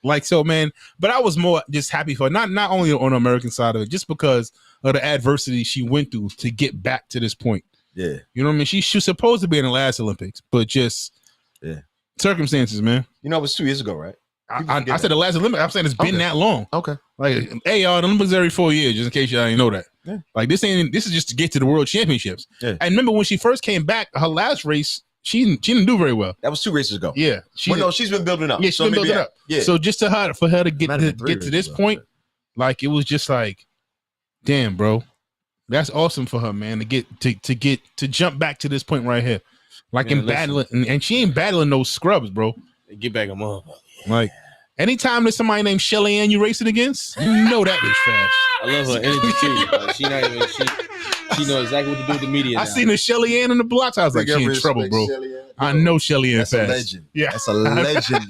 Like so, man. But I was more just happy for not only on the American side of it, just because of the adversity she went through to get back to this point. Yeah, you know what I mean. She was supposed to be in the last Olympics, but just circumstances, man. You know, it was 2 years ago, right? I said the last Olympics. I'm saying it's been that long. Okay. Like, hey, y'all, the Olympics every 4 years, just in case y'all didn't know that. Yeah. Like, this is just to get to the World Championships. Yeah. And remember when she first came back, her last race, she didn't do very well. That was 2 races ago. Yeah. She's been building up. Yeah, she's been building up. Yeah. So just for her to get to this point, like, it was just like, damn, bro, that's awesome for her, man. To jump back to this point right here, like man, in battling, and she ain't battling those scrubs, bro. Get back them up. Like, anytime there's somebody named Shelly Ann you racing against, you know that bitch fast. I love her energy too. Like, she knows exactly what to do with the media. I seen the Shelly Ann in the blocks. I was like, she in trouble, bro. I know Shelly Ann fast. That's a legend. Yeah, that's a legend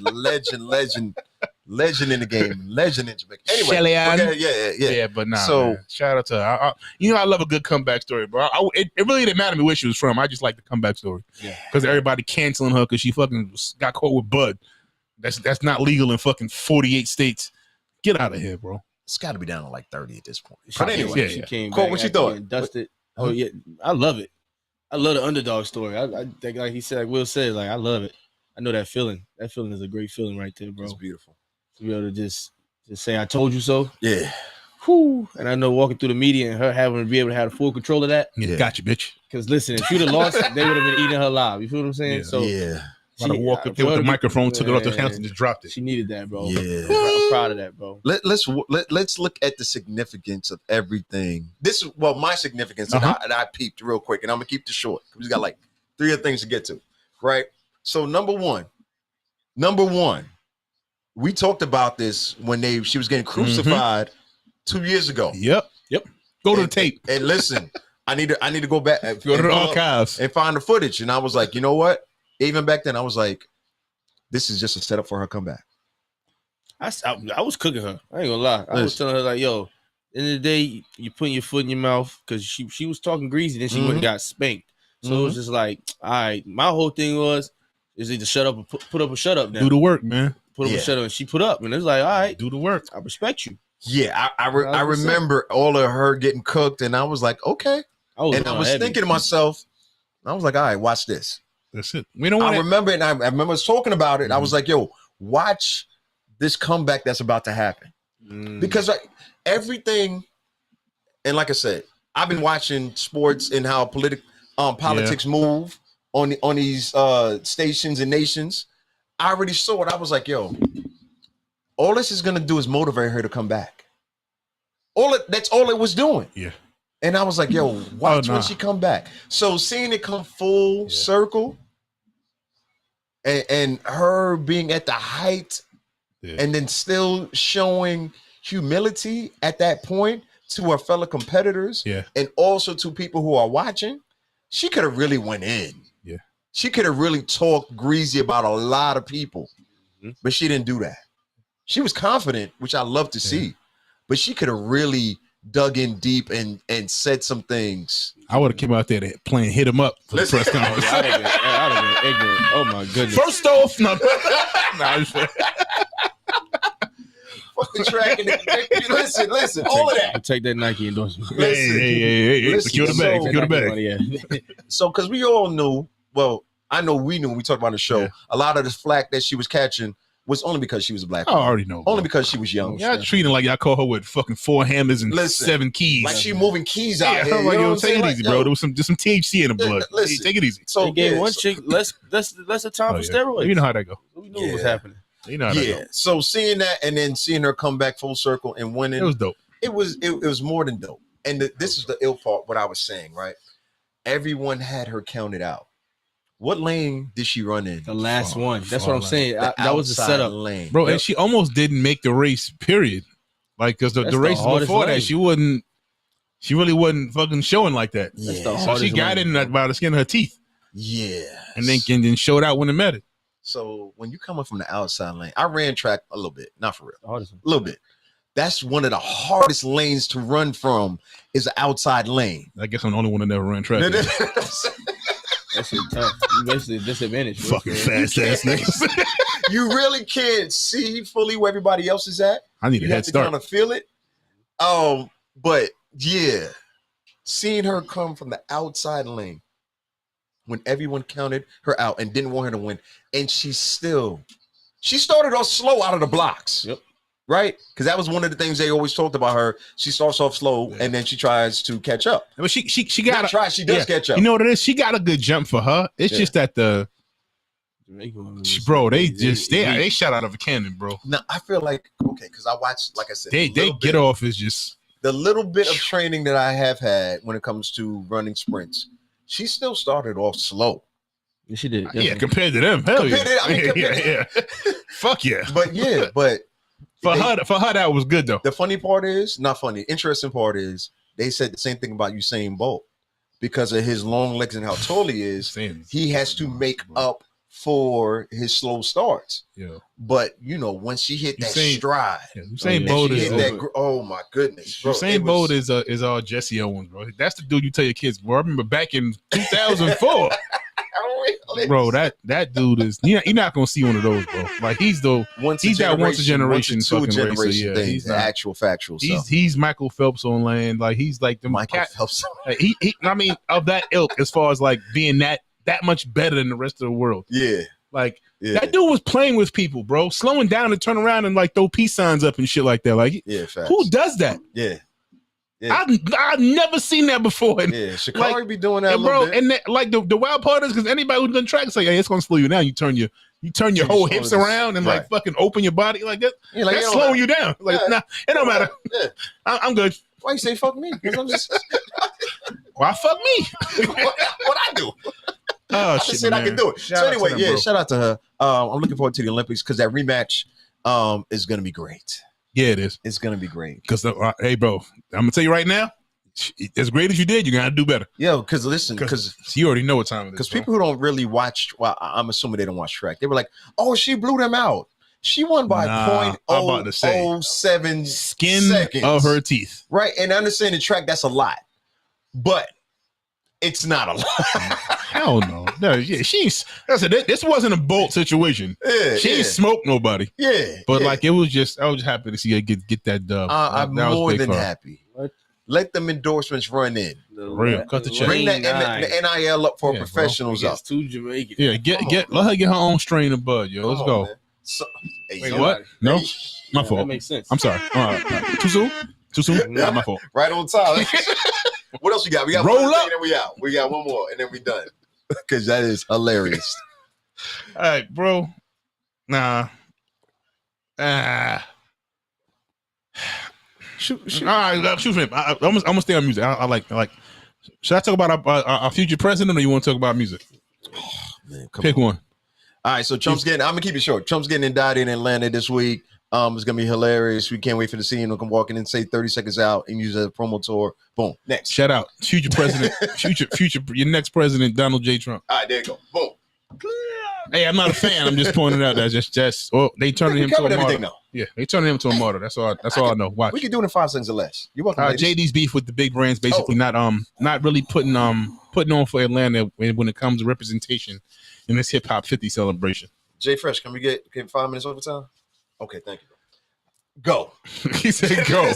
in the game. Legend in Jamaica. Anyway, Shelly Ann. Yeah. But nah, so man. Shout out to her. I love a good comeback story, bro. It really didn't matter to me where she was from. I just like the comeback story. Yeah. Because everybody canceling her because she fucking got caught with bud. That's not legal in fucking 48 states. Get out of here, bro. It's got to be down to like 30 at this point. But anyway, she came back. What you thought? Dusted. Oh yeah, I love it. I love the underdog story. I think, like he said, like Will said, like I love it. I know that feeling. That feeling is a great feeling right there, bro. It's beautiful to be able to just say, "I told you so." Yeah. Whew. And I know walking through the media and her having to be able to have full control of that. Yeah. Gotcha, bitch. Because listen, if she'd have lost, they would have been eating her live. You feel what I'm saying? Yeah. So yeah. She walked up there with the microphone, took it off the counter, and just dropped it. She needed that, bro. Yeah, I'm proud of that, bro. Let's look at the significance of everything. This is my significance, and I peeped real quick, and I'm gonna keep this short. We got like 3 other things to get to, right? So number one, we talked about this when she was getting crucified 2 years ago. Yep. Go to the tape and listen. I need to go back and go to the archives and find the footage. And I was like, you know what? Even back then, I was like, this is just a setup for her comeback. I was cooking her. I ain't gonna lie. I was telling her, like, yo, end of the day, you're putting your foot in your mouth because she was talking greasy, then she went and got spanked. So it was just like, all right, my whole thing is either shut up or put up or shut up now. Do the work, man. Put up or shut up. And she put up. And it was like, all right. Do the work. I respect you. Yeah, I remember all of her getting cooked, and I was like, okay. I was thinking to myself, I was like, all right, watch this. That's it. I remember it, and I remember talking about it. I was like, yo, watch this comeback that's about to happen. Because everything, and like I said, I've been watching sports and how politics move on these stations and nations. I already saw it. I was like, yo, all this is gonna do is motivate her to come back. That's all it was doing. Yeah. And I was like, yo, watch when she come back. So seeing it come full circle and her being at the height and then still showing humility at that point to her fellow competitors and also to people who are watching, she could have really went in. Yeah. She could have really talked greasy about a lot of people, but she didn't do that. She was confident, which I love to see, but she could have really dug in deep and said some things. I would have came out there playing "Hit 'Em Up" for the press conference. I'd have been ignorant. Oh my goodness. First off, no. Fuck the track and listen, all of that. I'll take that Nike endorsement. Hey, Listen, secure the bag, secure the bag. Yeah. So, because we all knew, well, I know we knew when we talked about the show, a lot of the flack that she was catching was only because she was a black I woman. already know. Only because she was young. Y'all treating like y'all call her with fucking 4 hammers and 7 keys. Like she moving keys out here. I'm like, yo, take it easy, bro. There was some THC in the blood. Listen, Take it easy. So They gave one chick less a time for steroids. You know how that go. We knew what was happening. You know how that go. So seeing that and then seeing her come back full circle and winning, It was dope. It was more than dope. And this is the ill part. What I was saying, right? Everyone had her counted out. What lane did she run in? The last one. That's what I'm saying. That was the setup, lane, bro. And she almost didn't make the race. Period. Like, because the race before that, she really wasn't fucking showing like that. Yeah. So she got in by the skin of her teeth. Yeah. And then showed out when it mattered. So when you coming from the outside lane, I ran track a little bit, not for real, a little bit. That's one of the hardest lanes to run from is the outside lane. I guess I'm the only one that never ran track. That shit tough. You basically disadvantaged. Fucking fast ass niggas. You really can't see fully where everybody else is at. I need a head start. You have to kind of feel it. But yeah, seeing her come from the outside lane when everyone counted her out and didn't want her to win, and she started off slow out of the blocks. Yep. Right? Because that was one of the things they always talked about her. She starts off slow and then she tries to catch up. But she got she does catch up. You know what it is? She got a good jump for her. It's just that bro, they shot out of a cannon, bro. Now I feel like because I watched, like I said, they get off is just the little bit of training that I have had when it comes to running sprints. She still started off slow. Yeah, she did. Yeah, compared to them, hell yeah. Fuck yeah. But for her that was good though. The funny part is, not funny, interesting part is they said the same thing about Usain Bolt because of his long legs and how tall he is. He has to make up for his slow starts. Yeah. But once she hit that stride, Usain Bolt is oh my goodness. Bro, Usain Bolt is all Jesse Owens, bro. That's the dude you tell your kids, bro. I remember back in 2004. Bro, that dude is you're not gonna see one of those, bro. Like he's that once a generation fucking racer. Yeah, he's the actual factual. He's Michael Phelps on land. Like he's like the Michael Phelps. He I mean of that ilk as far as like being that much better than the rest of the world. Yeah. Like that dude was playing with people, bro, slowing down and turn around and like throw peace signs up and shit like that. Like who does that? Yeah. I've never seen that before. And, Sha'Carri be doing that, bro. bit. And like the wild part is because anybody who's done track is like, hey, it's gonna slow you down. You turn your whole hips around and like fucking open your body like that. Like, that's slowing you down. Like, nah, it don't matter. Yeah. I'm good. Why you say fuck me? Because I'm just. Why fuck me? what I do? Oh I shit, said I can do it. So anyway, them, shout out to her. I'm looking forward to the Olympics because that rematch is gonna be great. Yeah, it is. It's gonna be great. Because hey, bro, I'm gonna tell you right now. As great as you did, you're gonna do better. Yo, because listen, because you already know what time it is. Because people who don't really watch, well, I'm assuming they don't watch track. They were like, "Oh, she blew them out. She won by 0.007 skin seconds of her teeth." Right, and I understand the track that's a lot, but it's not a lot. Hell no. No, yeah, this wasn't a Bolt situation. Yeah, she ain't smoked nobody. Yeah, but like I was just happy to see her get that dub. I'm more than happy. Let them endorsements run in. Real. Cut the check. Bring the NIL up for professionals up. Too Jamaican. Yeah, let her get her own strain of bud, yo. Let's go. Wait, what? No? My fault. That makes sense. I'm sorry. Too soon? Too soon? Yeah, my fault. Right on time. What else you got? We got roll one up. And then we out. We got one more and then we done. Because that is hilarious. All right, bro. Nah. Shoot. All right, shoot him. I'm gonna stay on music. I like. Should I talk about our future president, or you want to talk about music? Oh, man, pick one. All right, so Trump's getting. I'm gonna keep it short. Trump's getting indicted in Atlanta this week. It's gonna be hilarious. We can't wait for the scene. We can walk in and say 30 seconds out and use it as a promo tour. Boom. Next. Shout out, future president, future, your next president, Donald J. Trump. All right, there you go. Boom. Hey, I'm not a fan. I'm just pointing out that just. Oh, they turned him into a martyr. Yeah, they turning him into a martyr. That's all I know. Watch. We can do it in 5 seconds or less. You're welcome. JD's beef with the big brands, basically not really putting on for Atlanta when it comes to representation in this hip hop 50 celebration. Jay Fresh, can we get 5 minutes overtime? Okay, thank you. Go. He said go.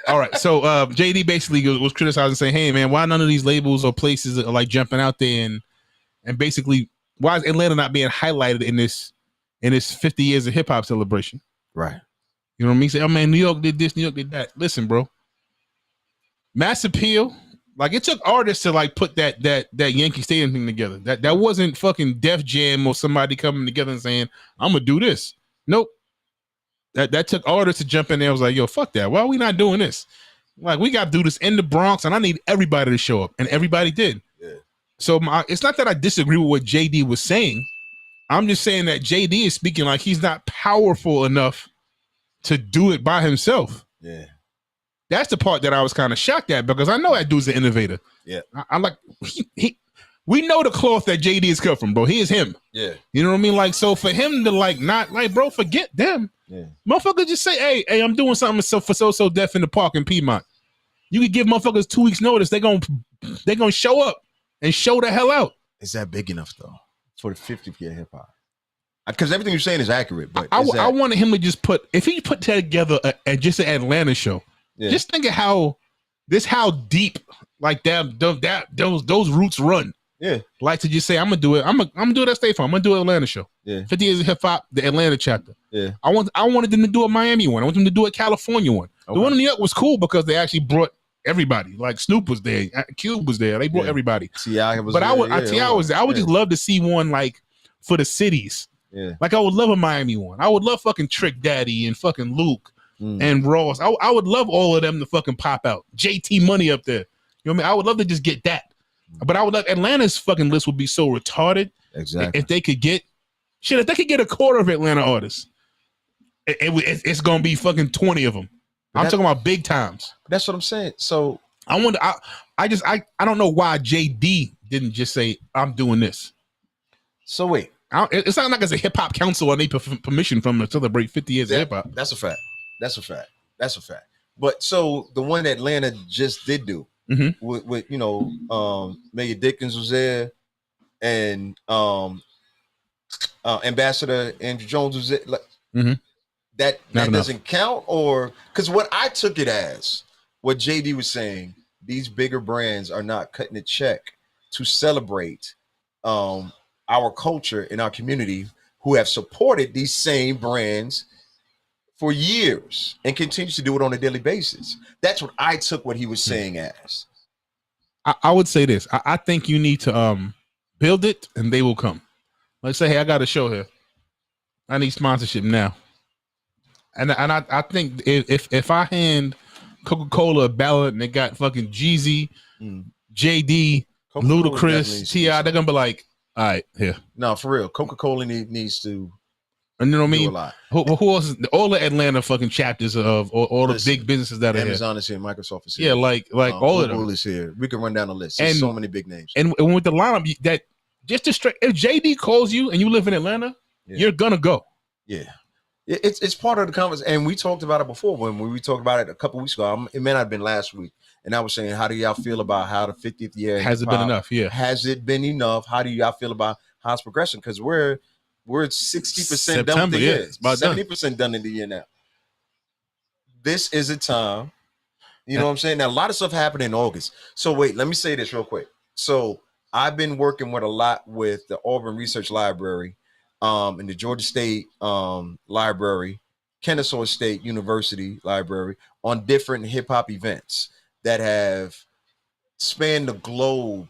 All right. So JD basically was criticizing, saying, "Hey man, why none of these labels or places are like jumping out there and basically why is Atlanta not being highlighted in this 50 years of hip hop celebration?" Right. You know what I mean? Say, oh man, New York did this, New York did that. Listen, bro. Mass Appeal, like it took artists to like put that Yankee Stadium thing together. That wasn't fucking Def Jam or somebody coming together and saying, "I'm gonna do this." Nope. That took artists to jump in there. I was like, yo, fuck that. Why are we not doing this? Like, we got to do this in the Bronx, and I need everybody to show up. And everybody did. Yeah. So it's not that I disagree with what JD was saying. I'm just saying that JD is speaking like he's not powerful enough to do it by himself. Yeah. That's the part that I was kind of shocked at, because I know that dude's an innovator. Yeah. I'm like, we know the cloth that JD is cut from, bro. He is him. Yeah. You know what I mean? Like, so for him to like, not like, bro, forget them. Yeah. Motherfuckers just say, hey, I'm doing something for so deaf in the park in Piedmont. You could give motherfuckers 2 weeks notice. They're gonna show up and show the hell out. Is that big enough though for the 50th year hip hop? Because everything you're saying is accurate, but I wanted him to just if he put together just an Atlanta show. Yeah. Just think of how deep like those roots run. Yeah, like to just say, I'm gonna do it. I'm gonna do it at State Farm. I'm gonna do an Atlanta show. Yeah, 50 years of hip hop, the Atlanta chapter. Yeah, I wanted them to do a Miami one. I want them to do a California one. Okay. The one in New York was cool because they actually brought everybody. Like Snoop was there, Cube was there. They brought everybody. T.I. was but there. I would just love to see one like for the cities. Yeah, like I would love a Miami one. I would love fucking Trick Daddy and fucking Luke and Ross. I would love all of them to fucking pop out. JT Money up there. You know what I mean? I would love to just get that. But I would love Atlanta's fucking list would be so retarded. Exactly. If they could get if they could get a quarter of Atlanta artists, it's gonna be fucking 20 of them. I'm talking about big times. That's what I'm saying. So I wonder. I don't know why JD didn't just say, I'm doing this. So wait, it's not like it's a hip hop council. I need permission from to celebrate 50 years of hip hop. That's a fact. But so the one that Atlanta just did do. Mm-hmm. With Mayor Dickens was there, and Ambassador Andrew Jones was there. Like, that doesn't count, or because what I took it as, what JD was saying, these bigger brands are not cutting a check to celebrate our culture in our community, who have supported these same brands for years and continues to do it on a daily basis. That's what I took what he was saying as. I would say this. I think you need to build it and they will come. Like say, hey, I got a show here. I need sponsorship now. And I think if I hand Coca-Cola a ballot and they got fucking Jeezy, JD, Ludacris, T.I., they're gonna be like, all right, here. No, for real. Coca-Cola needs to. And you know what I mean? Who else? All the Atlanta fucking chapters of all the big businesses that Amazon are is here, Microsoft is here. Yeah, like all of them. Google is here. We can run down the list. There's so many big names. And with the lineup, that just to straight, if JD calls you and you live in Atlanta, you're gonna go. Yeah, it's part of the conversation, and we talked about it before when we talked about it a couple weeks ago. It may not have been last week, and I was saying, how do y'all feel about how the 50th year has it been enough? Yeah, has it been enough? How do y'all feel about how it's progressing? Because we're 60% done with the year. It's about 70% done in the year now. This is a time, you know what I'm saying? Now, a lot of stuff happened in August. So wait, let me say this real quick. So I've been working with the Auburn Research Library, and the Georgia State Library, Kennesaw State University Library on different hip hop events that have spanned the globe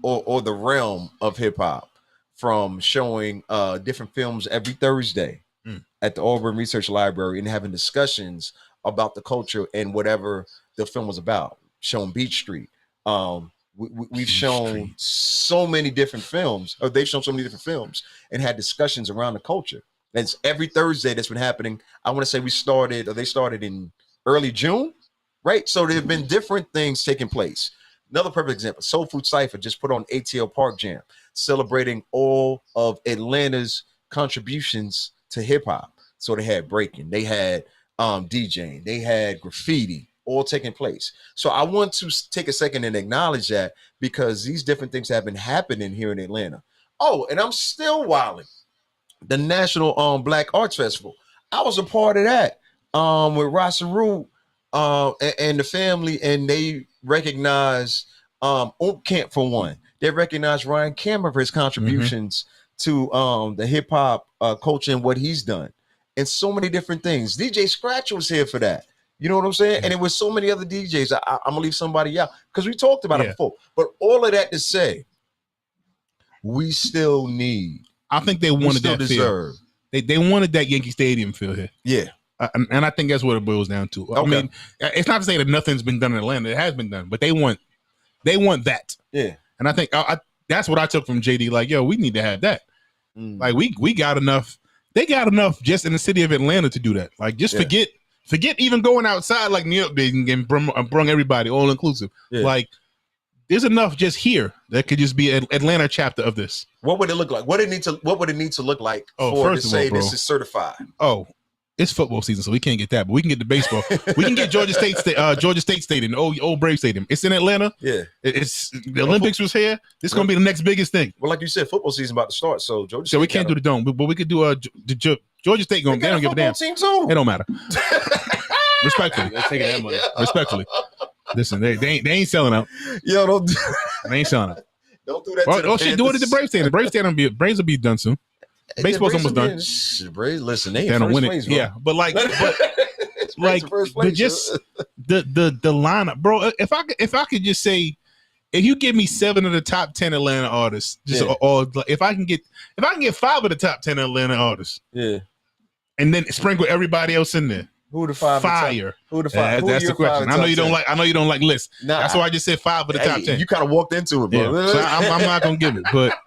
or the realm of hip hop. From showing different films every Thursday at the Auburn Research Library and having discussions about the culture and whatever the film was about. Showing Beach Street. We've shown so many different films, or they've shown so many different films and had discussions around the culture. And it's every Thursday that's been happening. I want to say they started in early June, right? So there have been different things taking place. Another perfect example, Soul Food Cypher just put on ATL Park Jam, celebrating all of Atlanta's contributions to hip hop, So they had breaking, they had DJing, they had graffiti, all taking place. So I want to take a second and acknowledge that because these different things have been happening here in Atlanta. Oh, and I'm still wilding. The National Black Arts Festival. I was a part of that with Rasa Root and the family, and they recognized Oak Camp for one. They recognized Ryan Cameron for his contributions to the hip hop culture and what he's done, and so many different things. DJ Scratch was here for that. You know what I'm saying? And it was so many other DJs. I'm gonna leave somebody out because we talked about it before. But all of that to say, we still need. I think they wanted that deserve. Feel. They wanted that Yankee Stadium feel here. Yeah. And I think that's what it boils down to. Okay. I mean, it's not to say that nothing's been done in Atlanta. It has been done, but they want that. Yeah. And I think that's what I took from JD. Like, yo, we need to have that. Like, we got enough. They got enough just in the city of Atlanta to do that. Like, just forget even going outside like New York did and brung everybody all inclusive. Yeah. Like, there's enough just here that could just be an Atlanta chapter of this. What would it look like? What would it need to look like for to say this is certified? Oh, it's football season, so we can't get that, but we can get the baseball. We can get Georgia State Stadium, the old Brave Stadium. It's in Atlanta. Yeah, it's the Olympics was here. This is gonna be the next biggest thing. Well, like you said, football season about to start, so Georgia. So we can't do the dome, but we could do the Georgia State. They don't give a damn. Team too. It don't matter. Respectfully, they're taking that money. Respectfully, listen, they ain't selling out. Yo, don't. They ain't selling out. Don't do that. Oh, shit, do it at the Brave Stadium. The Brave Stadium will be done soon. Baseball's almost done. Braves, listen, they don't win place, it. Bro. Yeah, but like just the lineup, bro. If I could just say, if you give me 7 of the top 10 Atlanta artists, or if I can get 5 of the top 10 Atlanta artists, and then sprinkle everybody else in there. Who the 5? Fire. Who the 5? That's the question. I know you don't like. I know you don't like lists. Nah, that's why I just said 5 of the top 10. You kind of walked into it, bro. Yeah. So I'm not gonna give it, but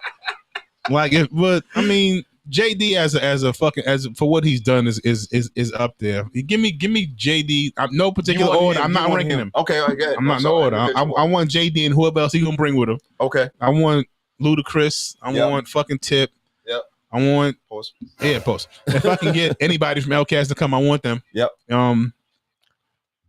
but I mean, JD as for what he's done is up there. Give me JD. No particular order. I'm not ranking him. Okay, I'm not no order. I want JD and whoever else he gonna bring with him. Okay. I want Ludacris. I want fucking Tip. Yep. I want Post. Yeah, Post. If I can get anybody from Outkast to come, I want them. Yep.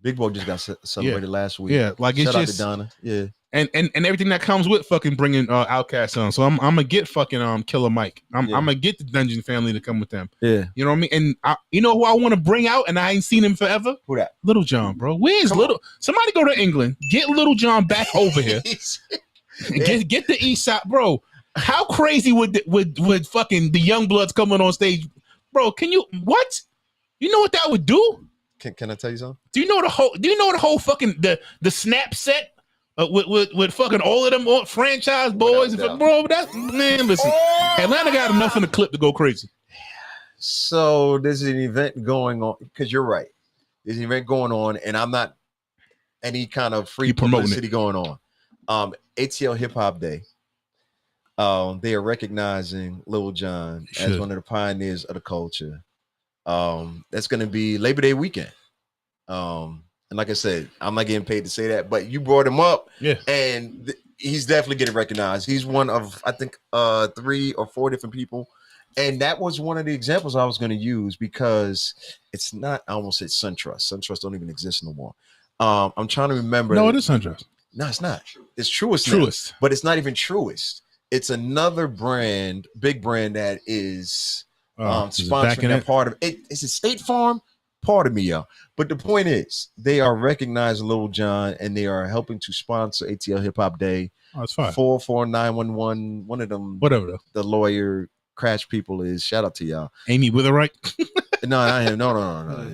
Big Boy just got celebrated last week. Yeah, like Shout it's just out to Donna. Yeah. And everything that comes with fucking bringing Outkast on. So I'm gonna get fucking Killer Mike. I'm gonna get the Dungeon family to come with them. Yeah. You know what I mean? And you know who I want to bring out, and I ain't seen him forever? Who that? Little John, bro. Where's Little? Somebody go to England, get Little John back over here. Get the East Side, bro. How crazy would fucking the Young Bloods coming on stage, bro? Can you what? You know what that would do? Can I tell you something? Do you know the whole fucking the snap set with fucking all of them franchise boys? Bro, that man, listen, Atlanta got enough in the clip to go crazy. So there's an event going on because you're right. There's an event going on, and I'm not any kind of free publicity going on. ATL Hip Hop Day. They are recognizing Lil Jon as one of the pioneers of the culture. That's going to be Labor Day weekend. And like I said, I'm not getting paid to say that, but you brought him up, and he's definitely getting recognized. He's one of, I think, 3 or 4 different people. And that was one of the examples I was going to use because it's not, I almost said SunTrust. SunTrust don't even exist no more. I'm trying to remember. No, it is SunTrust. No, it's not. It's Truist. Truist. But it's not even Truist. It's another brand, big brand that is sponsoring that part of it. It's a State Farm. Part of me, y'all. But the point is, they are recognizing Lil Jon and they are helping to sponsor ATL Hip Hop Day. Oh, that's fine. 44911. One of them, whatever the lawyer crash people is. Shout out to y'all. Amy Witherite. No, not him. No.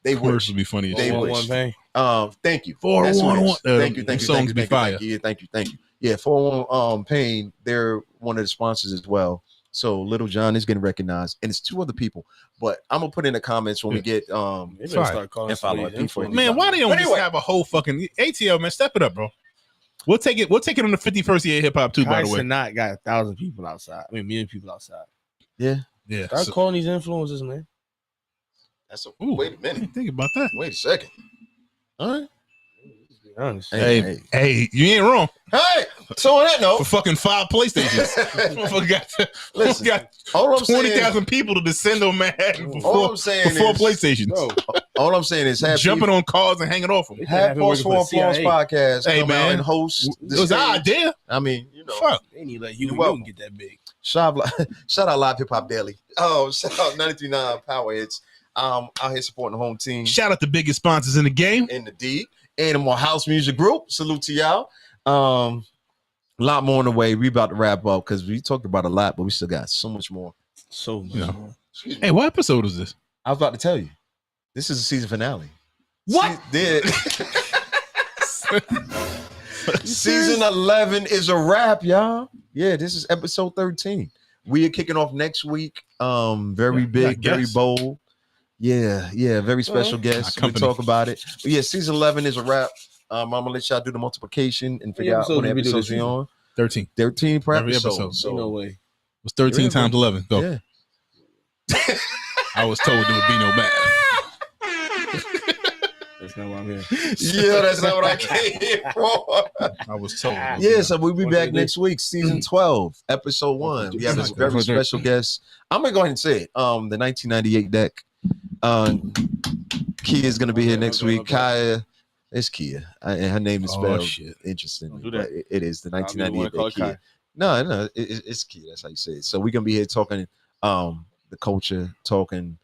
They wish would be funny. They wish. Thank you. 411. Thank you. Songs be fire. Thank you. Yeah, 411 Pain. They're one of the sponsors as well. So Little John is getting recognized, and it's 2 other people. But I'm gonna put in the comments when we get start calling P4APPod. Man, why they don't just have a whole fucking ATL, man? Step it up, bro. We'll take it on the 51st year hip hop too. By the way, not got 1,000 people outside. I mean, million people outside. Yeah. Start calling these influencers, man. That's wait a minute. Think about that. Wait a second. All right. Honest. Hey, you ain't wrong. Hey, So on that for note, fucking 5 PlayStations. Listen, got all I'm saying, 20,000 people to descend on Manhattan for all 4 I'm saying PlayStations. Bro, all I'm saying is have Jumping on cars and hanging off them. have Pulse for Pause podcast Hey, come man. out and host. It was our idea. I mean, you know, Fuck. They need to let You're you welcome. get that big. shout out Live Hip Hop Daily. Oh, shout out 93.9 Power Hits. Out here supporting the home team Shout out the biggest sponsors in the game. in the D. Animal House Music Group. Salute to y'all. A lot more on the way. We about to wrap up because we talked about a lot, but we still got so much more. So much. You know. more. Hey, what episode is this? I was about to tell you. This is the season finale. What? Season 11 is a wrap, y'all. Yeah, this is episode 13. We are kicking off next week. Very big, very bold. Yeah, very special guest. We'll talk about it. But yeah, season 11 is a wrap. I'm gonna let y'all do the multiplication and figure out what episodes we on. 13. 13 per Every episode. episode. So No way. It was 13 times 11. Go. yeah. I was told there would be no math. That's not what I'm hearing. Yeah, that's not what I came here for. I was told. Yeah, so we'll be What back did they next week, season 12, episode 1. We have this very special guest. I'm gonna go ahead and say it. The 1998 deck. Kia is gonna be here next week. Kaya, it's Kia, and her name is spelled interesting. Don't do that. But it is the I'll be the one to 1998 call deck it Kia. Kaya. No, it's Kia. That's how you say it. So we're gonna be here talking the culture, talking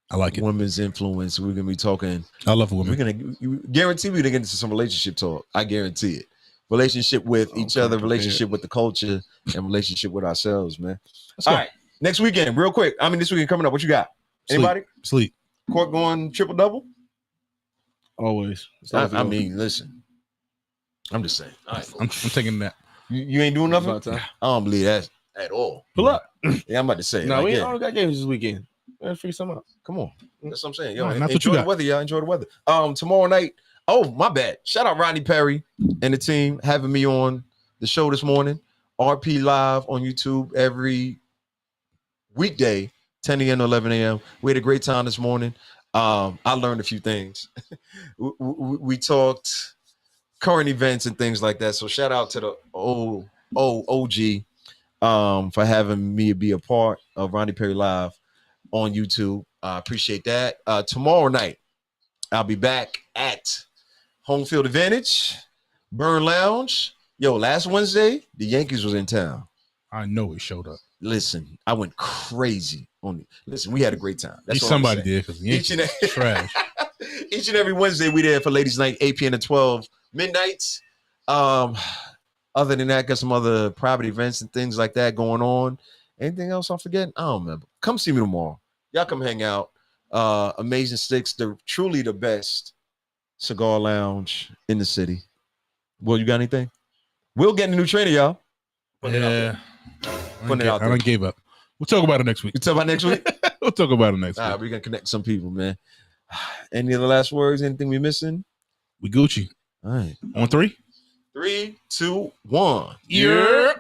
I like it. women's influence. We're gonna be talking. I love a We're woman. gonna guarantee we're gonna get into some relationship talk. I guarantee it. Relationship with each other, relationship with the culture, and relationship with ourselves, man. Let's All go. right, next weekend, real quick. I mean, this weekend coming up. What you got? Anybody? Sleep. Court going triple double? Always. I mean, listen. I'm just saying. All right, I'm taking that. you ain't doing nothing. About time. I don't believe that at all. Pull up. Yeah, I'm about to say. No, we yeah. only got games this weekend. Let's figure something out. Come on. That's what I'm saying. Yo, All right, that's what enjoy you the got. weather, y'all. Enjoy the weather. Tomorrow night. Oh, my bad. Shout out Rodney Perry and the team having me on the show this morning. RP Live on YouTube every weekday, 10 a.m. to 11 a.m. We had a great time this morning. I learned a few things. we talked current events and things like that. So shout out to the OG for having me be a part of Rodney Perry Live on YouTube. I appreciate that. Tomorrow night, I'll be back at Home Field Advantage, Burn Lounge. Yo, last Wednesday, the Yankees was in town. I know it showed up. Listen, I went crazy on it. Listen, we had a great time. That's all I'm Somebody saying. did because Each and every- trash. Each and every Wednesday, we there for Ladies' Night, 8 p.m. to 12 midnights. Other than that, got some other private events and things like that going on. Anything else I'm forgetting? I don't remember. Come see me tomorrow. Y'all come hang out. Amazing Sticks, they're truly the best cigar lounge in the city. Will, you got anything? We'll get a new trainer, y'all. Yeah. Putting it out I there. don't give up. We'll talk about it next week. You talk about next week? We'll talk about it next All right, week. we're gonna connect some people, man. Any other last words? Anything we missing? We Gucci. All right. On 3? 3, 2, 1. Yeah.